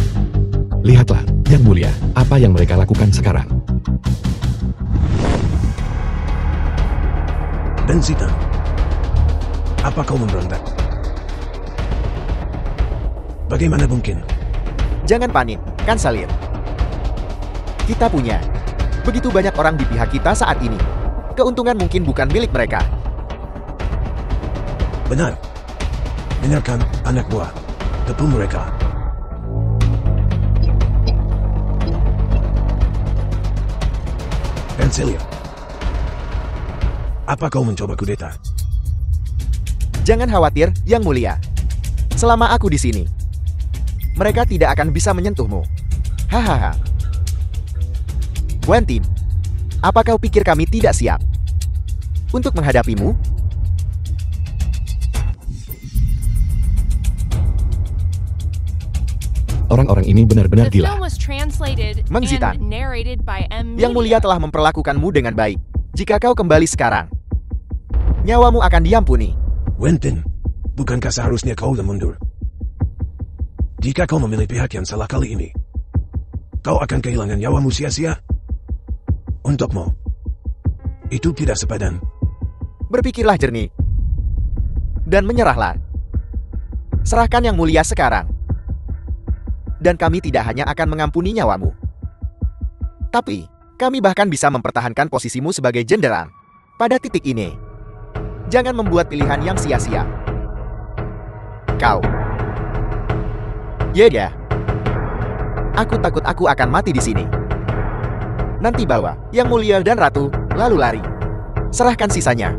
Lihatlah, Yang Mulia, apa yang mereka lakukan sekarang. Dan Zita, apa kau memberontak? Bagaimana mungkin? Jangan panik, Kanselir. Kita punya begitu banyak orang di pihak kita saat ini. Keuntungan mungkin bukan milik mereka. Benar. Dengarkan, anak buah. Tepung mereka. Kanselir, apa kau mencoba kudeta? Jangan khawatir, Yang Mulia. Selama aku di sini, mereka tidak akan bisa menyentuhmu. Hahaha. Wan Tim, apa kau pikir kami tidak siap untuk menghadapimu? Orang-orang ini benar-benar The gila. film was translated Mang Zitan, and narrated by M. Yang Mulia telah memperlakukanmu dengan baik. Jika kau kembali sekarang, nyawamu akan diampuni. Wentin, bukankah seharusnya kau mundur? Jika kau memilih pihak yang salah kali ini, kau akan kehilangan nyawamu sia-sia. Untukmu, itu tidak sepadan. Berpikirlah jernih. Dan menyerahlah. Serahkan Yang Mulia sekarang. Dan kami tidak hanya akan mengampuni nyawamu, tapi kami bahkan bisa mempertahankan posisimu sebagai jenderal. Pada titik ini, jangan membuat pilihan yang sia-sia. Kau. Ya. Aku takut aku akan mati di sini. Nanti bawa Yang Mulia dan Ratu, lalu lari. Serahkan sisanya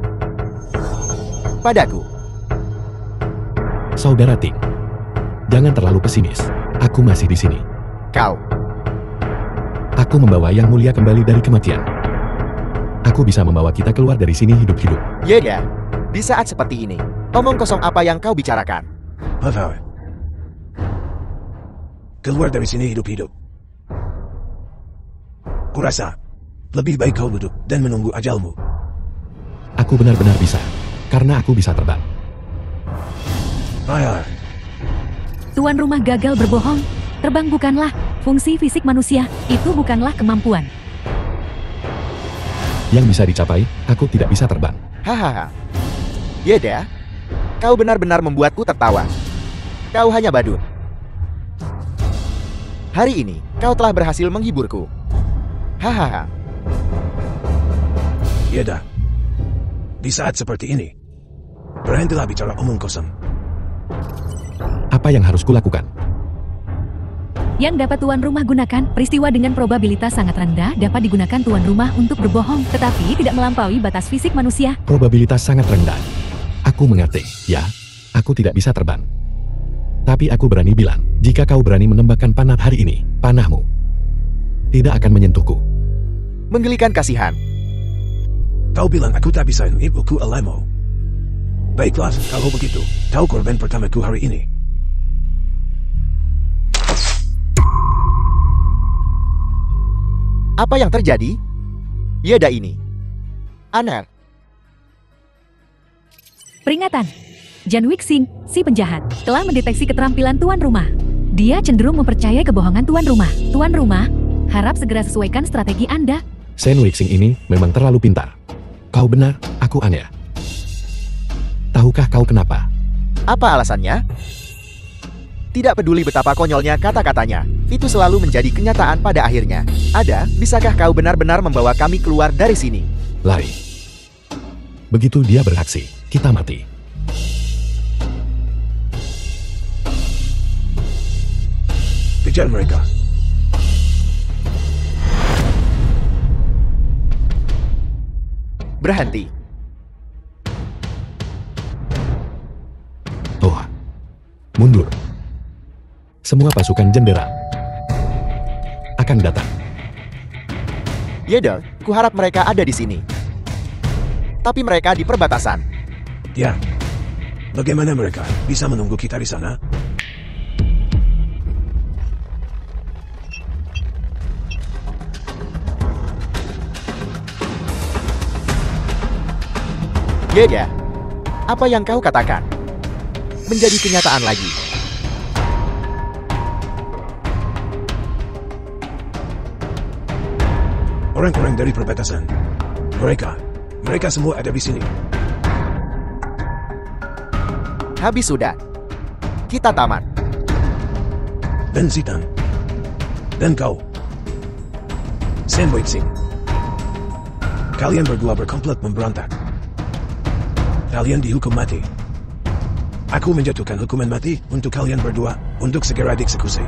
padaku. Saudara Ting, jangan terlalu pesimis. Aku masih di sini. Kau. Aku membawa Yang Mulia kembali dari kematian. Aku bisa membawa kita keluar dari sini hidup-hidup. Ya. Di saat seperti ini, omong kosong apa yang kau bicarakan? Hahaha. Keluar dari sini hidup-hidup. Kurasa, lebih baik kau duduk dan menunggu ajalmu. Aku benar-benar bisa, karena aku bisa terbang. Ayah, Tuan rumah gagal berbohong. Terbang bukanlah fungsi fisik manusia, itu bukanlah kemampuan. Yang bisa dicapai, aku tidak bisa terbang. Hahaha. Yeda, kau benar-benar membuatku tertawa. Kau hanya badut. Hari ini, kau telah berhasil menghiburku. Hahaha. Yeda. Di saat seperti ini, berhentilah bicara omong kosong. Apa yang harus kulakukan? Yang dapat tuan rumah gunakan, peristiwa dengan probabilitas sangat rendah dapat digunakan tuan rumah untuk berbohong, tetapi tidak melampaui batas fisik manusia. Probabilitas sangat rendah. Aku mengerti, ya. Aku tidak bisa terbang. Tapi aku berani bilang, jika kau berani menembakkan panah hari ini, panahmu tidak akan menyentuhku. Menggelikan kasihan. Kau bilang aku tak bisa menipuku olehmu. Baiklah, kalau begitu, kau korban pertamaku hari ini. Apa yang terjadi? Yeda ini. Anar. Peringatan. Jan Wixing, si penjahat, telah mendeteksi keterampilan tuan rumah. Dia cenderung mempercayai kebohongan tuan rumah. Tuan rumah, harap segera sesuaikan strategi Anda. Shen Wixing ini memang terlalu pintar. Kau benar, aku Anya. Tahukah kau kenapa? Apa alasannya? Tidak peduli betapa konyolnya kata-katanya, itu selalu menjadi kenyataan pada akhirnya. Ada, bisakah kau benar-benar membawa kami keluar dari sini? Lari. Begitu dia beraksi, kita mati. Kejar mereka. Berhenti. Oh. Mundur. Semua pasukan jenderal akan datang. Yedel, kuharap mereka ada di sini. Tapi mereka di perbatasan. Ya, Bagaimana mereka bisa menunggu kita di sana? Yeda, apa yang kau katakan menjadi kenyataan lagi. Orang-orang dari perbatasan. Mereka semua ada di sini. Habis sudah. Kita tamat. Dan Zitan. Dan kau. Sen Weixing. Kalian berdua berkomplot memberontak. Kalian dihukum mati. Aku menjatuhkan hukuman mati untuk kalian berdua untuk segera dieksekusi.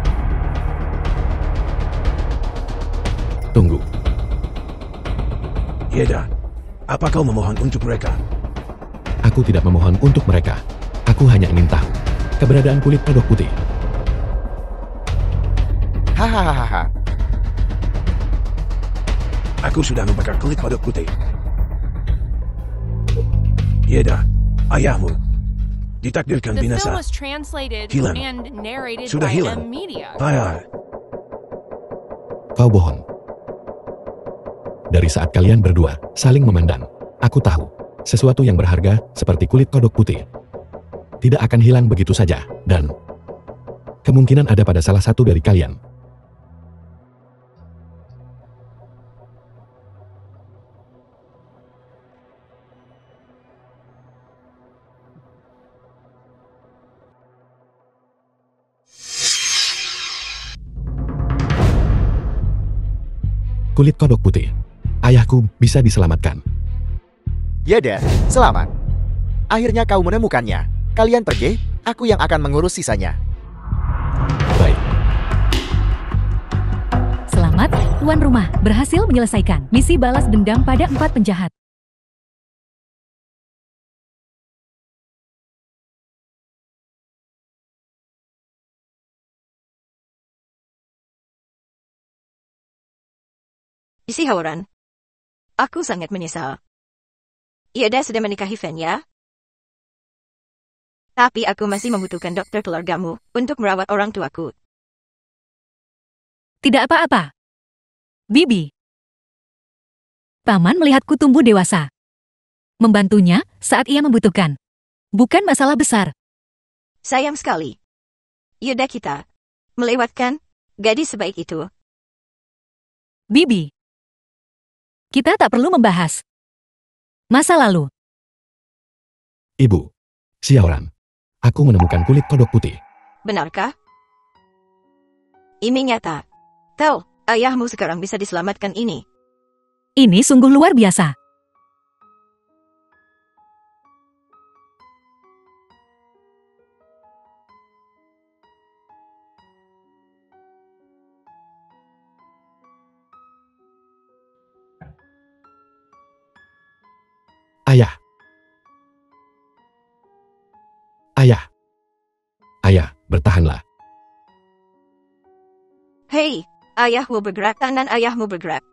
Tunggu. Yeda, apa kau memohon untuk mereka? Aku tidak memohon untuk mereka. Aku hanya ingin tahu keberadaan kulit kodok putih. Hahaha. Aku sudah membakar kulit kodok putih. Yeda, ayahmu ditakdirkan The film binasa. was translated Hilang. and narrated Sudah by hilang. M Media. Payah. Kau bohong. Dari saat kalian berdua saling memandang, aku tahu sesuatu yang berharga seperti kulit kodok putih tidak akan hilang begitu saja, dan kemungkinan ada pada salah satu dari kalian. Kulit kodok putih. Ayahku bisa diselamatkan. Yeda, selamat. Akhirnya kau menemukannya. Kalian pergi, aku yang akan mengurus sisanya. Baik. Selamat, tuan rumah, berhasil menyelesaikan misi balas dendam pada 4 penjahat. Isi Hauran. Aku sangat menyesal. Yeda sudah menikahi Fenya. Tapi aku masih membutuhkan dokter keluargamu untuk merawat orang tuaku. Tidak apa-apa. Bibi. Paman melihatku tumbuh dewasa. Membantunya saat ia membutuhkan. Bukan masalah besar. Sayang sekali. Yeda kita melewatkan gadis sebaik itu. Bibi. Kita tak perlu membahas masa lalu. Ibu. Xiaoran. Aku menemukan kulit kodok putih. Benarkah? Ini nyata. Tahu, ayahmu sekarang bisa diselamatkan ini. Ini sungguh luar biasa. Ayah. Ayah. Ayah, bertahanlah. Hei, ayahmu bergerak, tangan ayahmu bergerak.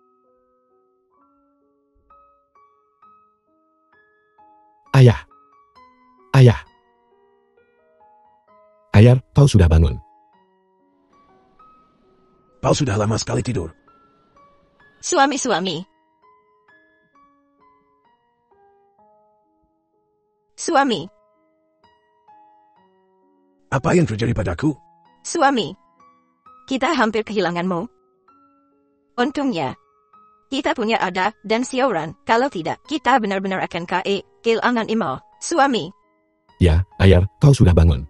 Ayah. Ayah. Ayah, kau sudah bangun. Kau sudah lama sekali tidur. Suami. Suami, Apa yang terjadi padaku? suami. Kita hampir kehilanganmu. Untungnya, kita punya Ada dan Xiaoran. Kalau tidak, kita benar-benar akan kehilangan Imo. Suami, Ya, Ayah, kau sudah bangun.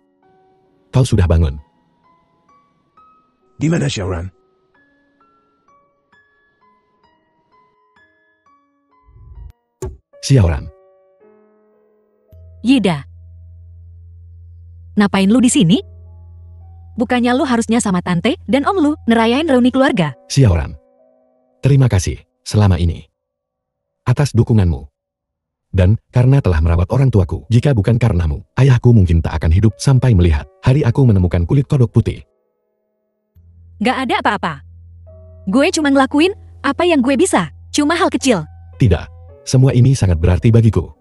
Kau sudah bangun. Di mana Xiaoran? Xiaoran. Yeda. Ngapain lu di sini? Bukannya lu harusnya sama tante dan om lu nerayain reuni keluarga. Xiaoran. Terima kasih selama ini atas dukunganmu. Dan karena telah merawat orang tuaku, jika bukan karenamu, ayahku mungkin tak akan hidup sampai melihat hari aku menemukan kulit kodok putih. Gak ada apa-apa. Gue cuma ngelakuin apa yang gue bisa. Cuma hal kecil. Tidak, semua ini sangat berarti bagiku.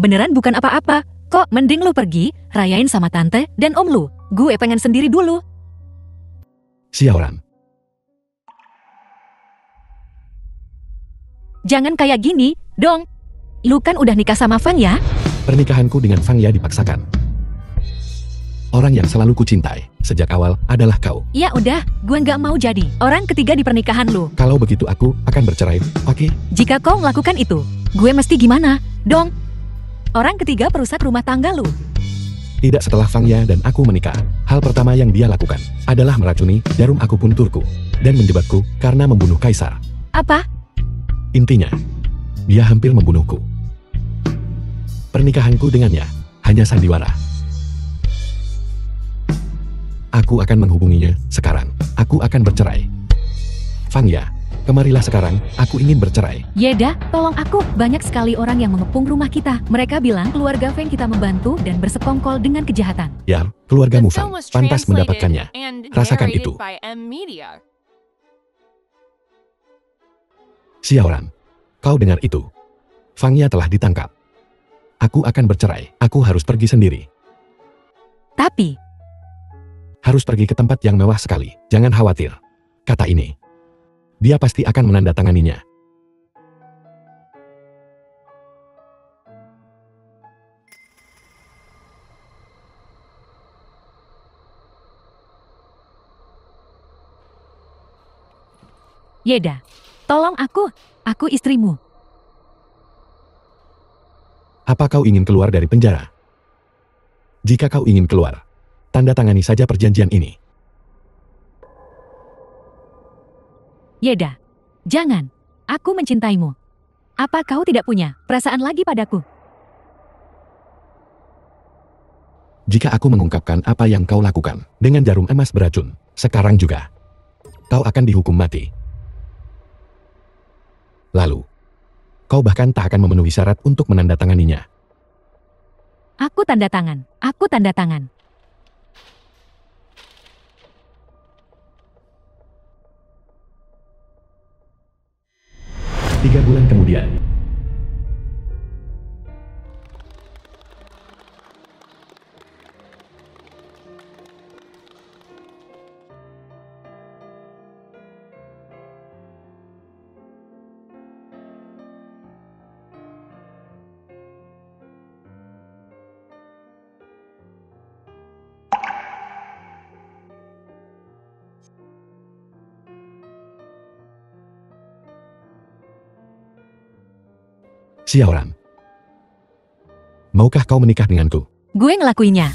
Beneran bukan apa-apa. Kok mending lu pergi, rayain sama tante dan om lu. Gue pengen sendiri dulu. Xiaoran. Jangan kayak gini, dong. Lu kan udah nikah sama Fang ya? Pernikahanku dengan Fang Ya dipaksakan. Orang yang selalu kucintai sejak awal adalah kau. Ya udah, gue nggak mau jadi orang ketiga di pernikahan lu. Kalau begitu aku akan bercerai, oke? Jika kau melakukan itu, gue mesti gimana, dong? Orang ketiga perusak rumah tangga lu. Tidak setelah Fang Ya dan aku menikah, hal pertama yang dia lakukan adalah meracuni jarum akupunturku dan menjebakku karena membunuh kaisar. Apa? Intinya, dia hampir membunuhku. Pernikahanku dengannya hanya sandiwara. Aku akan menghubunginya sekarang. Aku akan bercerai. Fang Ya, kemarilah sekarang, aku ingin bercerai. Yeda, tolong aku. Banyak sekali orang yang mengepung rumah kita. Mereka bilang keluarga Feng kita membantu dan bersekongkol dengan kejahatan. Ya, keluargamu The Fang film was pantas translated mendapatkannya. and Rasakan narrated itu. by M Media. Xiaoran, kau dengar itu? Fang Ya telah ditangkap. Aku akan bercerai. Aku harus pergi sendiri. Tapi, Harus pergi ke tempat yang mewah sekali. Jangan khawatir. Kata ini. Dia pasti akan menandatanganinya. Yeda, tolong aku. Aku istrimu. Apa kau ingin keluar dari penjara? Jika kau ingin keluar, tanda tangani saja perjanjian ini. Yeda, jangan. Aku mencintaimu. Apa kau tidak punya perasaan lagi padaku? Jika aku mengungkapkan apa yang kau lakukan dengan jarum emas beracun, sekarang juga, kau akan dihukum mati. Lalu, kau bahkan tak akan memenuhi syarat untuk menandatanganinya. Aku tanda tangan. Aku tanda tangan. 3 bulan kemudian, Xiaoran, maukah kau menikah denganku? Gue ngelakuinnya.